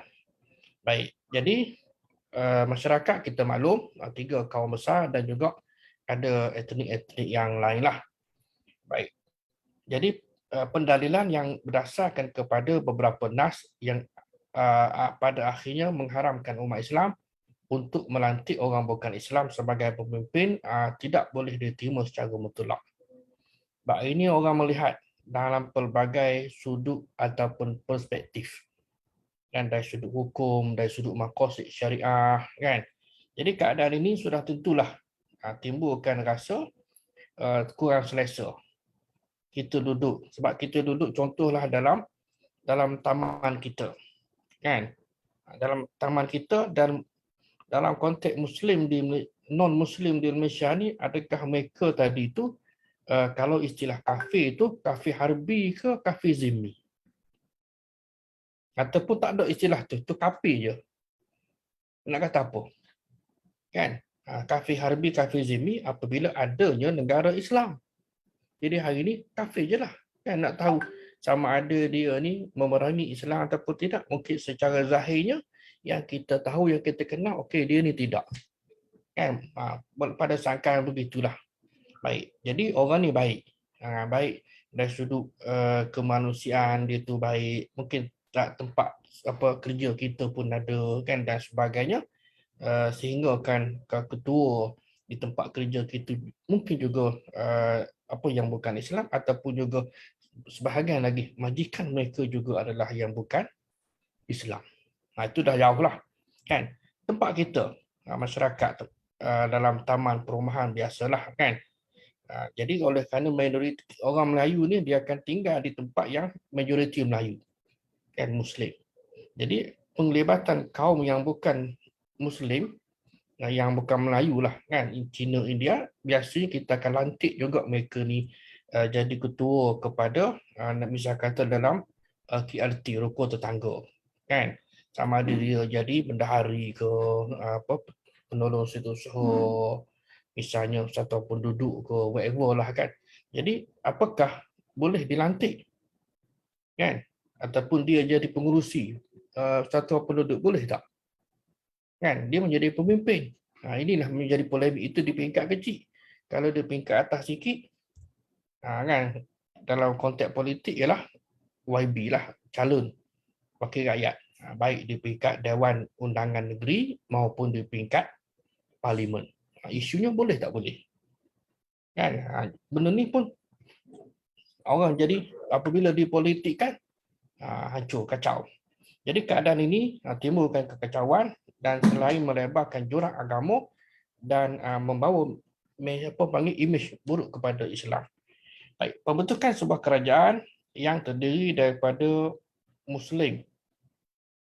Baik. Jadi masyarakat kita maklum 3 kaum besar dan juga ada etnik-etnik yang lain lah. Baik. Jadi pendalilan yang berdasarkan kepada beberapa nas yang pada akhirnya mengharamkan umat Islam untuk melantik orang bukan Islam sebagai pemimpin tidak boleh diterima secara mutlak. Baik, ini orang melihat dalam pelbagai sudut ataupun perspektif. Kan, dari sudut hukum, dari sudut maqasid syariah, kan. Jadi keadaan ini sudah tentulah timbulkan rasa kurang selesa. Kita duduk, sebab kita duduk contohlah dalam taman kita. Kan? Dalam taman kita dan dalam konteks Muslim non-Muslim di Malaysia ni, adakah mereka tadi itu kalau istilah kafir itu kafir harbi ke kafir zimmi? Ataupun tak ada istilah tu kafir je. Nak kata apa? Kan? Kafir harbi, kafir zimmi apabila adanya negara Islam. Jadi hari ini kafir je lah. Kan nak tahu sama ada dia ni memerangi Islam ataupun tidak. Mungkin secara zahirnya yang kita tahu, yang kita kenal, okey dia ni tidak. Kan? Pada sangkaan begitulah. Baik. Jadi orang ni baik. Baik dari sudut kemanusiaan dia tu baik. Mungkin tak tempat kerja kita pun ada kan dan sebagainya. Sehingga kan ketua di tempat kerja kita mungkin juga apa yang bukan Islam ataupun juga sebahagian lagi majikan mereka juga adalah yang bukan Islam. Itu dah jauh lah kan. Tempat kita masyarakat dalam taman perumahan biasalah kan. Jadi oleh kerana majoriti orang Melayu ni dia akan tinggal di tempat yang majoriti Melayu kan, Muslim. Jadi penglibatan kaum yang bukan Muslim, yang bukan Melayu lah kan, Cina, India, biasanya kita akan lantik juga mereka ni jadi ketua kepada misal kata dalam KRT, rukun tetangga kan. Sama ada dia jadi bendahari ke penolong setiausaha misalnya, satu penduduk ke whatever lah kan. Jadi apakah boleh dilantik kan, ataupun dia jadi pengurusi satu penduduk, boleh tak kan? Dia menjadi pemimpin. Inilah menjadi polemik itu di peringkat kecil. Kalau di peringkat atas sikit, kan dalam konteks politik ialah YB lah calon wakil rakyat. Baik di peringkat Dewan Undangan Negeri maupun di peringkat Parlimen. Isunya boleh tak boleh? Kan? Benda ni pun orang jadi apabila dipolitikkan, hancur, kacau. Jadi keadaan ini timbulkan kekacauan dan selain melebarkan jurang agama dan membawa imej buruk kepada Islam. Baik, pembentukan sebuah kerajaan yang terdiri daripada Muslim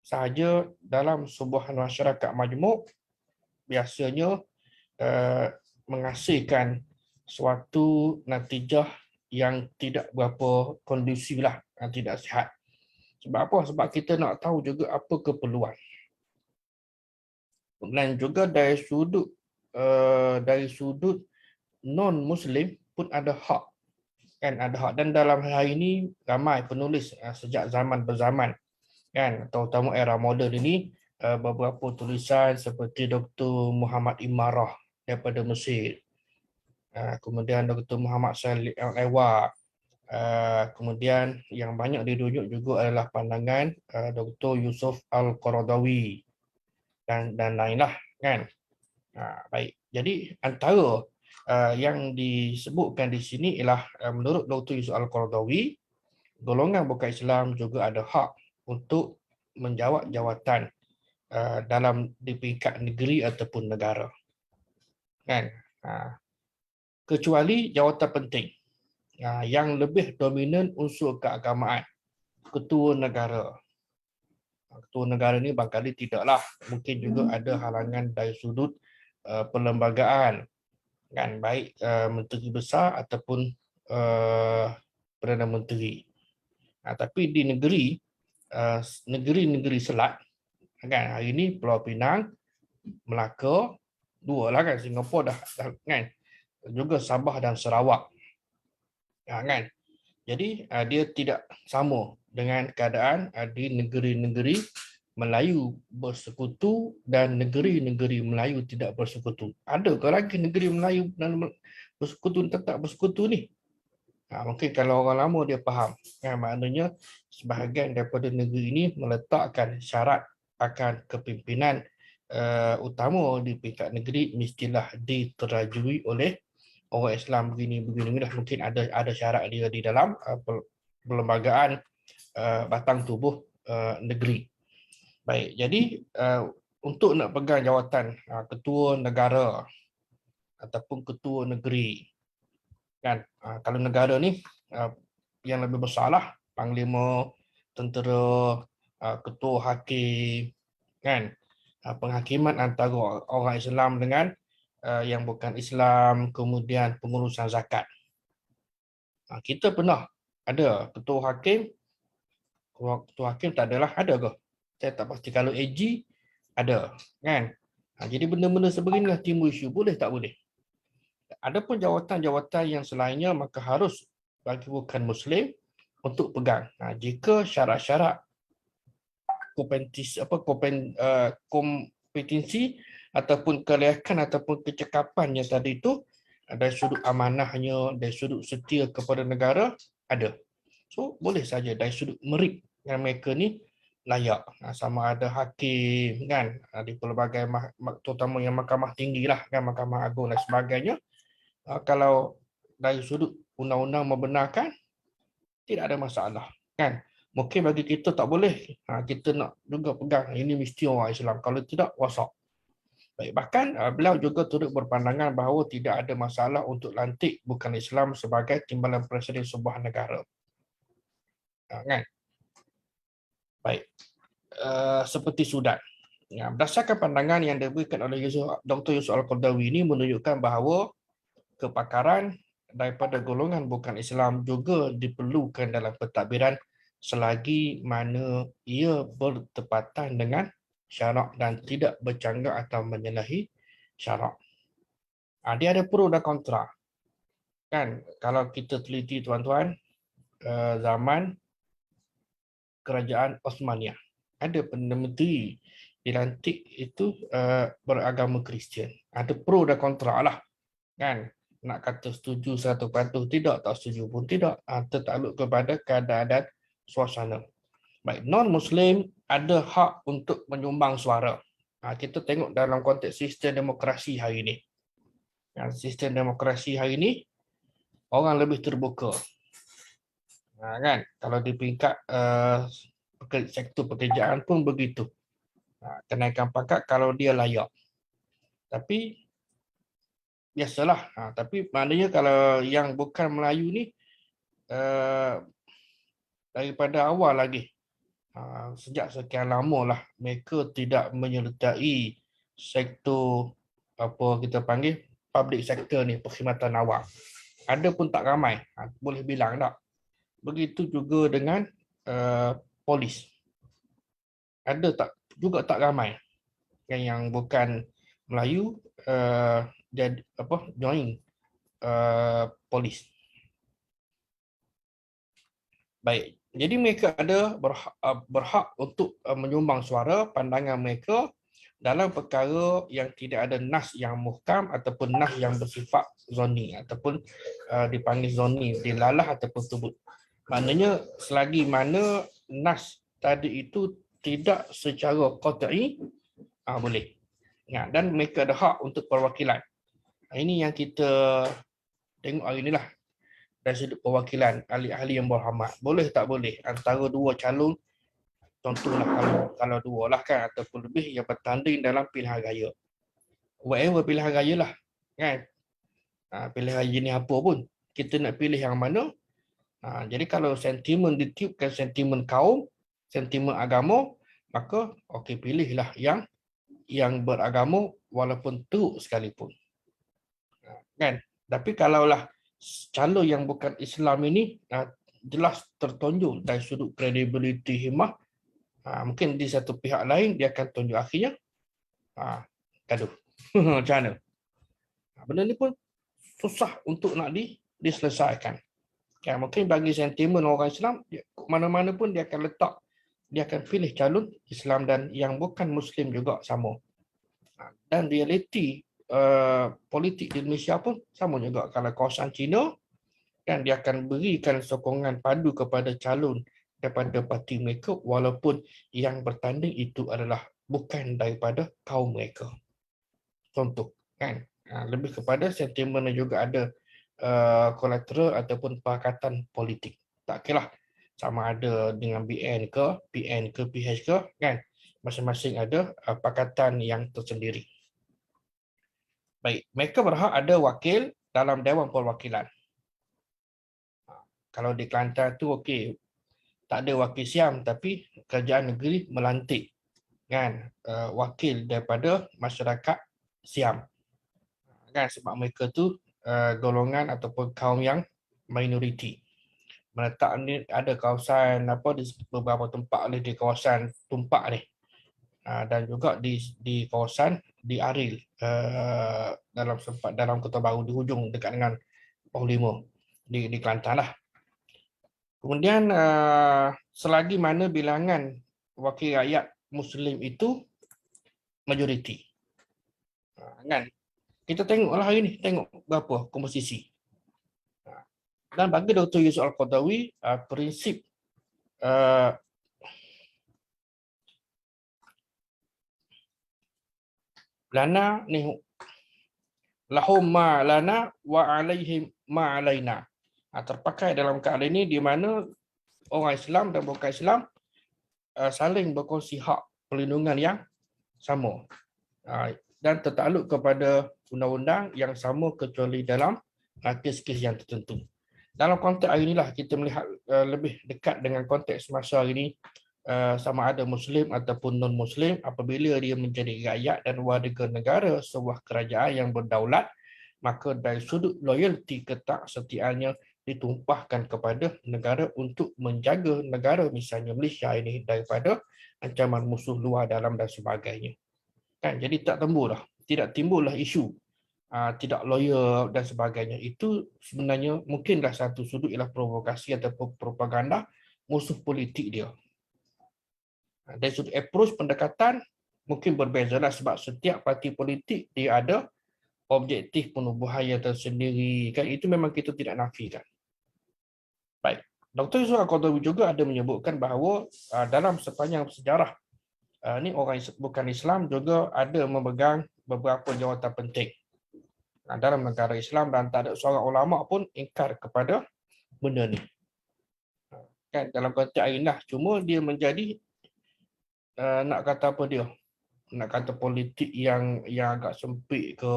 sahaja dalam sebuah masyarakat majmuk biasanya menghasilkan suatu natijah yang tidak berapa kondusif lah, tidak sihat. Sebab apa? Sebab kita nak tahu juga apa keperluan. Dan juga dari sudut non-Muslim pun ada hak. Kan ada hak. Dan dalam hari ini ramai penulis sejak zaman berzaman, kan, terutama era moden ini, beberapa tulisan seperti Dr. Muhammad Imarah daripada Mesir. Kemudian Dr. Muhammad Salih Al-Ewa. Kemudian yang banyak dirujuk juga adalah pandangan Dr. Yusuf Al-Qaradawi dan lainlah, kan. Baik. Jadi antara yang disebutkan di sini ialah menurut Dr. Yusuf Al-Qaradawi, golongan bukan Islam juga ada hak untuk menjawab jawatan dalam di peringkat negeri ataupun negara. Kan? Kecuali jawatan penting yang lebih dominan unsur keagamaan, ketua negara. Ketua negara ni barangkali tidaklah, mungkin juga ada halangan dari sudut perlembagaan, kan, baik menteri besar ataupun Perdana Menteri. Tapi di negeri-negeri selat, kan, hari ini Pulau Pinang, Melaka, dua lah kan, Singapura dah kan, juga Sabah dan Sarawak, kan. Jadi dia tidak sama dengan keadaan di negeri-negeri Melayu bersekutu dan negeri-negeri Melayu tidak bersekutu. Adakah lagi negeri Melayu dan bersekutu tetap bersekutu ni? Mungkin kalau orang lama dia faham. Maknanya sebahagian daripada negeri ini meletakkan syarat akan kepimpinan utama di peringkat negeri mestilah diterajui oleh orang Islam begini lah. Mungkin ada syarat dia di dalam perlembagaan batang tubuh negeri. Baik, jadi untuk nak pegang jawatan ketua negara ataupun ketua negeri, kan, kalau negara ni yang lebih besarlah panglima tentera, ketua hakim, kan, penghakiman antara orang Islam dengan yang bukan Islam, kemudian pengurusan zakat. Kita pernah ada ketua hakim tak adalah, ada ke? Saya tak pasti. Kalau AG ada, kan. Jadi benda-benda sebeginilah timbul isu, boleh tak boleh. Adapun jawatan-jawatan yang selainnya maka harus bagi bukan Muslim untuk pegang. Jika syarat-syarat kompetensi ataupun kelayakan ataupun kecekapannya tadi itu dari sudut amanahnya, dari sudut setia kepada negara ada. So boleh saja dari sudut merit yang mereka ni layak, sama ada hakim, kan, di pelbagai terutama yang mahkamah tinggi lah, kan, Mahkamah Agung dan sebagainya. Kalau dari sudut undang-undang membenarkan, tidak ada masalah, kan. Mungkin bagi kita tak boleh, kita nak juga pegang ini mesti orang Islam, kalau tidak wasak. Baik, bahkan beliau juga turut berpandangan bahawa tidak ada masalah untuk lantik bukan Islam sebagai timbalan presiden sebuah negara, kan. Baik, seperti Sudan. Berdasarkan pandangan yang diberikan oleh Dr. Yusuf Al-Qaradawi ini menunjukkan bahawa kepakaran daripada golongan bukan Islam juga diperlukan dalam pentadbiran selagi mana ia bertepatan dengan syarak dan tidak bercanggah atau menyalahi syarak. Dia ada pro dan kontra. Kan, kalau kita teliti tuan-tuan, zaman kerajaan Osmaniyah, ada Perdana Menteri dilantik itu beragama Kristian. Ada pro dan kontra lah, kan? Nak kata setuju 100% tidak, tak setuju pun tidak. Tertakluk kepada keadaan dan suasana. Baik, non-Muslim ada hak untuk menyumbang suara. Kita tengok dalam konteks sistem demokrasi hari ini. Sistem demokrasi hari ini, orang lebih terbuka. Kan? Kalau di peringkat sektor pekerjaan pun begitu. Kenaikan pangkat kalau dia layak. Tapi biasalah. Tapi maknanya kalau yang bukan Melayu ni daripada awal lagi, sejak sekian lama lah mereka tidak menyertai sektor apa kita panggil public sector ni, perkhidmatan awam. Ada pun tak ramai, boleh bilang tak. Begitu juga dengan polis. Ada tak juga tak ramai yang bukan Melayu jadi join polis. Baik, jadi mereka ada berhak untuk menyumbang suara pandangan mereka dalam perkara yang tidak ada nas yang muhkam ataupun nas yang bersifat zoni ataupun dipanggil zoni, dilalah ataupun sebut. Maknanya selagi mana nas tadi itu tidak secara qat'i boleh. Dan mereka ada hak untuk perwakilan. Ini yang kita tengok hari inilah dari sudut perwakilan ahli-ahli yang berhormat. Boleh tak boleh antara dua calon, contohlah kalau dua lah kan ataupun lebih yang bertanding dalam pilihan raya. Whatever pilihan raya lah kan. Pilihan raya ni apa pun, kita nak pilih yang mana. Jadi kalau sentimen ditiupkan sentimen kaum, sentimen agama, maka okey pilihlah yang beragama walaupun teruk sekalipun. Kan? Tapi kalaulah calon yang bukan Islam ini jelas tertonjol dari sudut credibility himmah, mungkin di satu pihak lain dia akan tunjuk akhirnya gaduh. Macam mana? Benda ni pun susah untuk nak diselesaikan. Mungkin bagi sentimen orang Islam, mana-mana pun dia akan letak, dia akan pilih calon Islam dan yang bukan Muslim juga sama. Dan realiti politik di Indonesia pun sama juga. Kalau kawasan Cina, kan dia akan berikan sokongan padu kepada calon daripada parti mereka walaupun yang bertanding itu adalah bukan daripada kaum mereka. Contoh, kan? Lebih kepada sentimen yang juga ada kolateral ataupun pakatan politik. Tak kira sama ada dengan BN ke, PN ke, PH ke, kan? Masing-masing ada pakatan yang tersendiri. Baik, mereka berhak ada wakil dalam Dewan Perwakilan. Kalau di Kelantan tu okey, tak ada wakil Siam tapi kerajaan negeri melantik kan wakil daripada masyarakat Siam. Kan sebab mereka tu golongan ataupun kaum yang minoriti. Meletak ni ada kawasan di beberapa tempat di kawasan Tumpak ni. Dan juga di kawasan di Aril dalam Kota Baru di hujung dekat dengan Pauh 5 di Kelantan lah. Kemudian selagi mana bilangan wakil rakyat Muslim itu majoriti. Kan? Kita tengoklah hari ni, tengok berapa komposisi. Dan bagi Dr. Yusuf Al-Qaradawi, prinsip lana ni lahum ma lana wa alaihim ma alaina. Terpakai dalam keadaan ini di mana orang Islam dan bukan Islam saling berkongsi hak perlindungan yang sama dan tertakluk kepada undang-undang yang sama kecuali dalam kes-kes yang tertentu. Dalam konteks hari inilah kita melihat lebih dekat dengan konteks masa hari ini, sama ada Muslim ataupun non-Muslim, apabila dia menjadi rakyat dan warga negara sebuah kerajaan yang berdaulat, maka dari sudut loyalty ketaksetiaannya ditumpahkan kepada negara untuk menjaga negara misalnya Malaysia ini daripada ancaman musuh luar, dalam dan sebagainya. Kan, jadi tidak timbullah isu tidak loyal dan sebagainya. Itu sebenarnya mungkinlah satu sudut ialah provokasi ataupun propaganda musuh politik dia. Dari sudut approach pendekatan mungkin berbezalah sebab setiap parti politik dia ada objektif penubuhannya tersendiri, kan itu memang kita tidak nafikan. Baik, Dr. Yusuf Al-Qaradawi juga ada menyebutkan bahawa dalam sepanjang sejarah ni orang bukan Islam juga ada memegang beberapa jawatan penting dalam negara Islam, dan tak ada seorang ulama pun ingkar kepada benda ni. Kan dalam konteks Ainah, cuma dia menjadi nak kata apa dia? Nak kata politik yang agak sempit ke,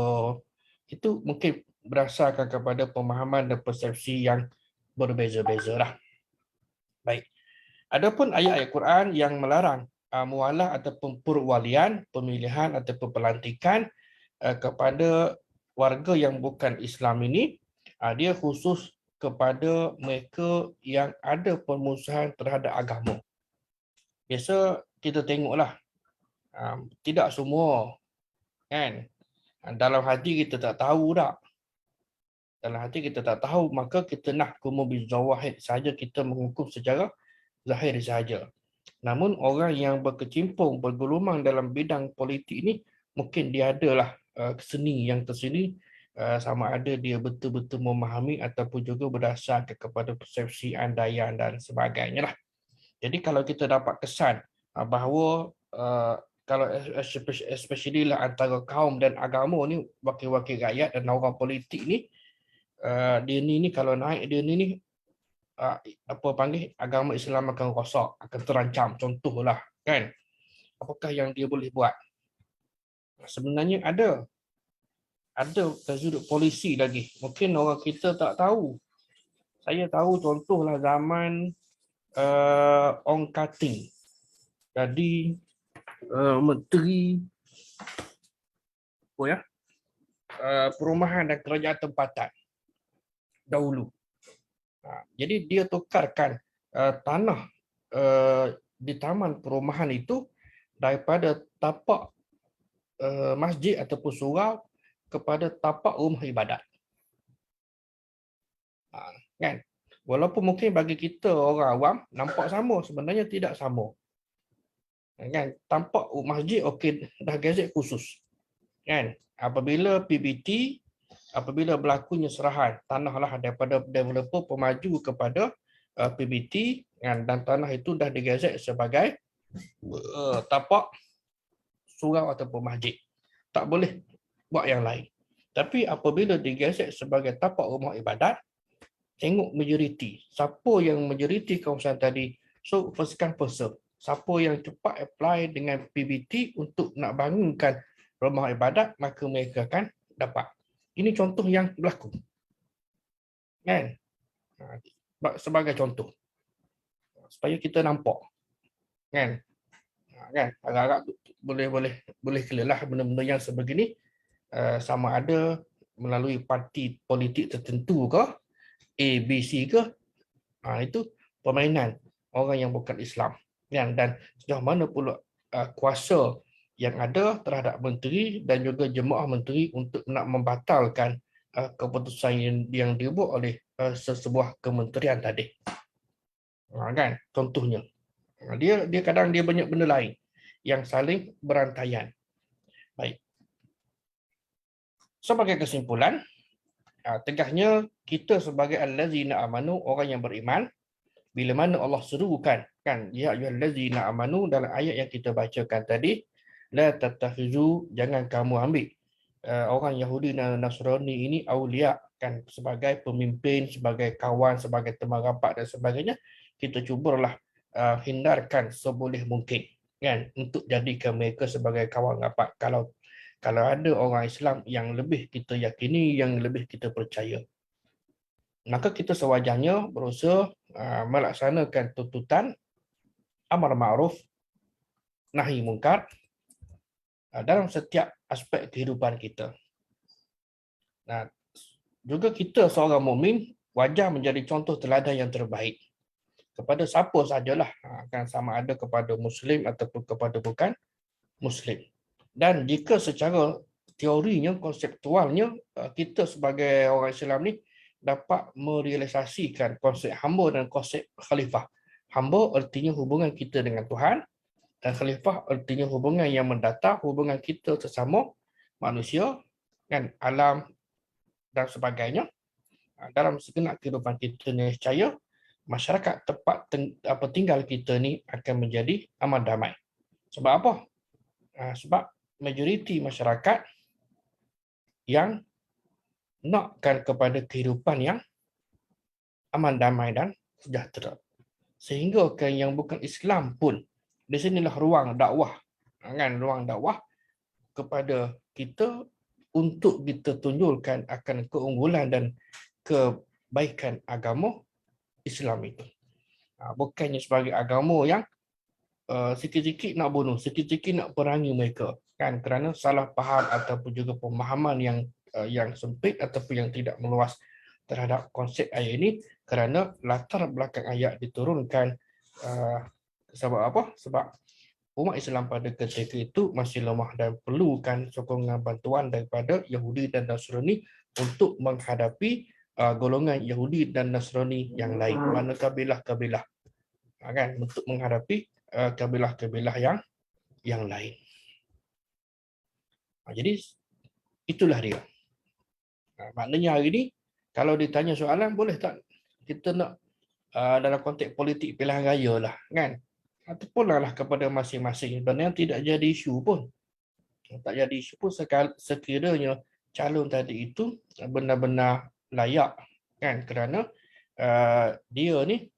itu mungkin berdasarkan kepada pemahaman dan persepsi yang berbeza-beza lah. Baik. Adapun ayat-ayat Quran yang melarang mualah ataupun perwalian, pemilihan ataupun pelantikan kepada warga yang bukan Islam ini, dia khusus kepada mereka yang ada permusuhan terhadap agama. Biasa kita tengoklah, tidak semua, kan? Dalam hati kita tak tahu tak. Dalam hati kita tak tahu, maka kita nak kumubizawahid saja, kita menghukum secara zahir saja. Namun orang yang berkecimpung, bergelumang dalam bidang politik ini, mungkin dia adalah seni yang terseni, sama ada dia betul-betul memahami ataupun juga berdasarkan kepada persepsi, andaian dan sebagainya lah. Jadi kalau kita dapat kesan bahawa kalau especially lah antara kaum dan agama ni, wakil-wakil rakyat dan orang politik ni, dia ni kalau naik dia ni apa panggil, agama Islam akan rosak, akan terancam, contohlah, kan? Apakah yang dia boleh buat? Sebenarnya ada dari sudut polisi lagi, mungkin orang kita tak tahu. Saya tahu contohlah zaman Ong Kating jadi menteri perumahan dan kerajaan tempatan dahulu. Jadi dia tukarkan tanah di taman perumahan itu daripada tapak masjid ataupun surau kepada tapak rumah ibadat. Kan? Walaupun mungkin bagi kita orang awam nampak sama, sebenarnya tidak sama. Kan? Tampak masjid okey, dah gazet khusus. Kan? Apabila PBT, apabila berlakunya serahan tanahlah daripada developer pemaju kepada PBT, kan, dan tanah itu dah digazet sebagai tapak surau ataupun masjid. Tak boleh buat yang lain. Tapi apabila digazet sebagai tapak rumah ibadat, tengok majoriti. Siapa yang majoriti kawasan tadi? So, first come first serve. Siapa yang cepat apply dengan PBT untuk nak bangunkan rumah ibadat, maka mereka akan dapat. Ini contoh yang berlaku. Kan? Sebagai contoh. Supaya kita nampak. Kan? Kan? Agak-agak boleh clear lah benda-benda yang sebegini, sama ada melalui parti politik tertentu ke, A, B, C ke, itu permainan orang yang bukan Islam. Dan sejauh mana pula kuasa yang ada terhadap menteri dan juga jemaah menteri untuk nak membatalkan keputusan yang dibuat oleh sesebuah kementerian tadi. Kan? Contohnya. Dia kadang dia banyak benda lain yang saling berantaian. Baik. Sebagai kesimpulan, tegaknya kita sebagai allazina amanu, orang yang beriman, bila mana Allah serukan, kan, ya ayyuhallazina amanu, dalam ayat yang kita bacakan tadi, la tattakhizu, jangan kamu ambil orang Yahudi dan Nasrani ini aulia, kan, sebagai pemimpin, sebagai kawan, sebagai teman rapat dan sebagainya. Kita cubalah hindarkan seboleh mungkin, kan, untuk jadikan mereka sebagai kawan rapat. Kalau ada orang Islam yang lebih kita yakini, yang lebih kita percaya, maka kita sewajarnya berusaha melaksanakan tuntutan amar ma'ruf nahi mungkar dalam setiap aspek kehidupan kita. Nah, juga kita seorang mukmin wajar menjadi contoh teladan yang terbaik kepada siapa sajalah, kan, sama ada kepada muslim ataupun kepada bukan muslim. Dan jika secara teorinya, konseptualnya, kita sebagai orang Islam ni dapat merealisasikan konsep hamba dan konsep khalifah. Hamba artinya hubungan kita dengan Tuhan, Dan khalifah artinya hubungan yang mendatar, hubungan kita sesama manusia, kan, alam dan sebagainya. Dalam segenap kehidupan kita niscaya masyarakat tempat tinggal kita ni akan menjadi aman damai. Sebab apa? Sebab majoriti masyarakat yang nakkan kepada kehidupan yang aman damai dan sejahtera. Sehingga kan yang bukan Islam pun, di sinilah ruang dakwah, kan, ruang dakwah kepada kita untuk kita tunjulkan akan keunggulan dan kebaikan agama Islam itu. Bukannya sebagai agama yang sikit-sikit nak bunuh, sikit-sikit nak perangi mereka, kan, kerana salah faham ataupun juga pemahaman yang sempit ataupun yang tidak meluas terhadap konsep ayat ini, kerana latar belakang ayat diturunkan sebab apa? Sebab umat Islam pada ketika itu masih lemah dan perlukan sokongan bantuan daripada Yahudi dan Nasrani untuk menghadapi golongan Yahudi dan Nasrani yang lain, mana kabilah-kabilah, kan, untuk menghadapi kabilah-kabilah yang lain. Jadi itulah dia. Maknanya hari ini kalau ditanya soalan, boleh tak kita nak dalam konteks politik pilihan raya lah, kan, ataupun kepada masing-masing, sebenarnya tidak jadi isu pun. Tak jadi isu pun sekiranya calon tadi itu benar-benar layak, kan, kerana dia ni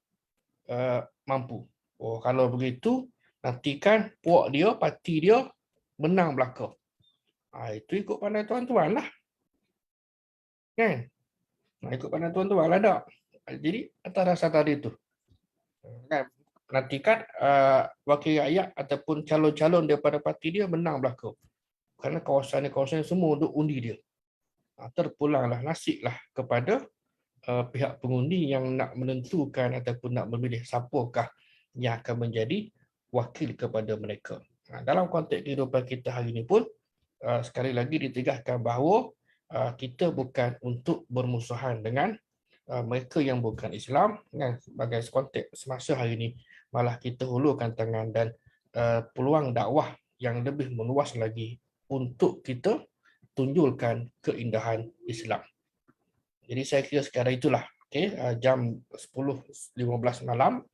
mampu. Kalau begitu, nantikan puak dia, parti dia menang belaka. Itu ikut pandai tuan-tuan lah, kan. Ikut pandai tuan-tuan lah tak. Jadi atas dasar tadi tu, kan, nantikan wakil rakyat ataupun calon-calon daripada parti dia menang belaka. Kerana kawasan semua untuk undi dia. Terpulanglah nasiblah kepada pihak pengundi yang nak menentukan ataupun nak memilih siapakah yang akan menjadi wakil kepada mereka. Dalam konteks kehidupan kita hari ini pun, sekali lagi ditegaskan bahawa kita bukan untuk bermusuhan dengan mereka yang bukan Islam, kan, sebagai konteks semasa hari ini, malah kita hulurkan tangan dan peluang dakwah yang lebih meluas lagi untuk kita tunjulkan keindahan Islam. Jadi saya kira sekarang itulah, jam 10.15 malam,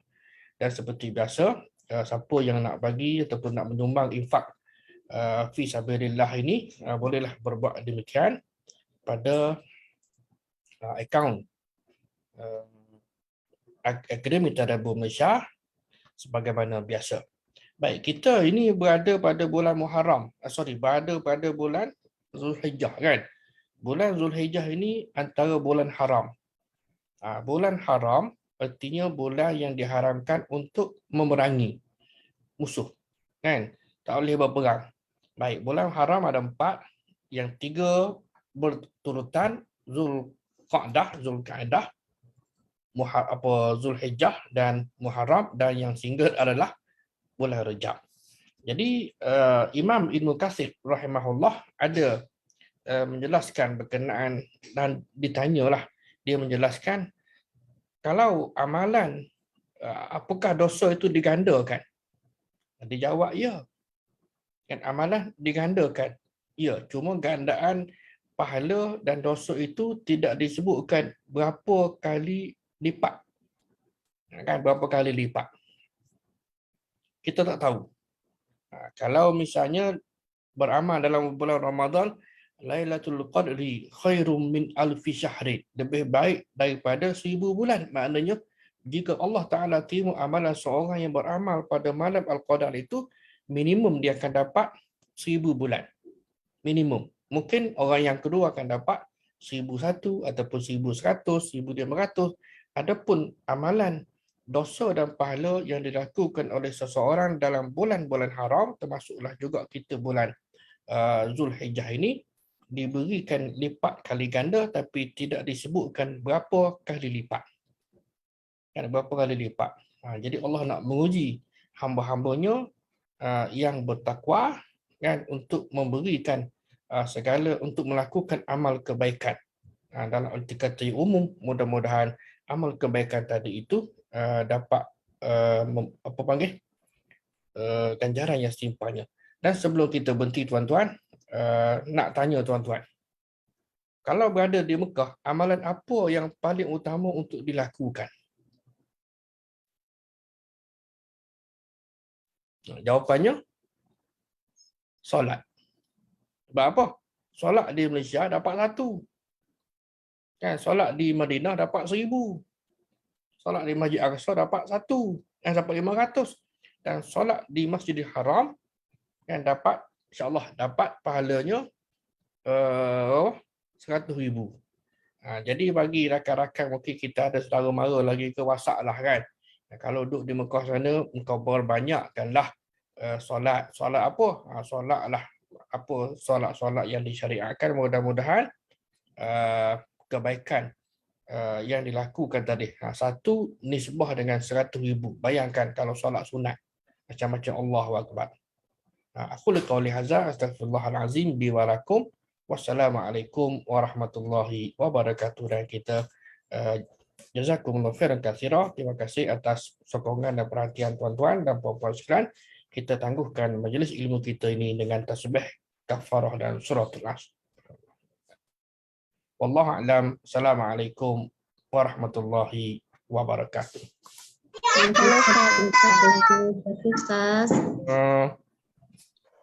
dan seperti biasa, siapa yang nak bagi ataupun nak menyumbang infak fi sabilillah ini, bolehlah berbuat demikian pada akaun Akademi Tadabbur Malaysia sebagaimana biasa. Baik, kita ini berada pada bulan Muharram. Berada pada bulan Zulhijjah, kan. Bulan Zulhijjah ini antara bulan haram. Bulan haram artinya bulan yang diharamkan untuk memerangi musuh, kan. Tak boleh berperang. Baik, bulan haram ada 4, yang 3 berturutan, Zulqa'dah, Zulhijjah dan Muharram, dan yang single adalah bulan Rajab. Jadi Imam Ibn Katsir rahimahullah ada menjelaskan berkenaan, dan ditanyalah, dia menjelaskan kalau amalan apakah dosa itu digandakan. Dia jawab ya. Kan, amalan digandakan. Ya, cuma gandaan pahala dan dosa itu tidak disebutkan berapa kali lipat. Kan, berapa kali lipat. Kita tak tahu. Kalau misalnya beramal dalam bulan Ramadan, Lailatul Qadri khairum min alfi syahrin, lebih baik daripada 1000 bulan. Maknanya jika Allah Ta'ala terima amalan seorang yang beramal pada malam Al-Qadar itu, minimum dia akan dapat 1000 bulan. Minimum. Mungkin orang yang kedua akan dapat 1001 ataupun 1100, 1500. Adapun amalan dosa dan pahala yang dilakukan oleh seseorang dalam bulan-bulan haram, termasuklah juga kita bulan Zulhijjah ini, diberikan lipat kali ganda, tapi tidak disebutkan berapa kali lipat. Kan, berapa kali lipat. Jadi Allah nak menguji hamba-hambanya yang bertakwa, kan, untuk memberikan segala, untuk melakukan amal kebaikan. Dalam arti kata yang umum, mudah-mudahan amal kebaikan tadi itu dapat ganjaran yang setimpanya. Dan sebelum kita berhenti tuan-tuan, nak tanya tuan-tuan, kalau berada di Mekah, amalan apa yang paling utama untuk dilakukan? Jawapannya, solat. Sebab apa? Solat di Malaysia dapat 1. Kan, solat di Madinah dapat 1000. Solat di Masjid Aqsa dapat 1. Dapat 500. Dan solat di Masjidil Haram kan dapat, insya-Allah dapat pahalanya 100,000. Jadi bagi rakan-rakan mungkin kita ada saudara mara lagi ke WhatsApp lah kan. Kalau duduk di Mekah sana, engkau berbanyakkanlah solat. Solat apa? Solatlah apa solat-solat yang disyariatkan. Mudah-mudahan kebaikan yang dilakukan tadi. Satu nisbah dengan 100,000. Bayangkan kalau solat sunat. Macam-macam Allahu Akbar. Aku qauli hadza astaghfirullahalazim bi wa lakum. Wassalamualaikum warahmatullahi wabarakatuh. Dan kita jazakumullahu khairan katsira. Terima kasih atas sokongan dan perhatian tuan-tuan dan puan-puan sekalian. Kita tangguhkan majlis ilmu kita ini dengan tasbih, kafarah dan suratul As. Wallahu a'lam. Assalamualaikum warahmatullahi wabarakatuh. Ustaz.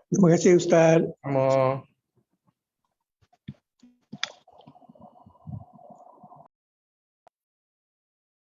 Terima kasih Ustaz. Sama.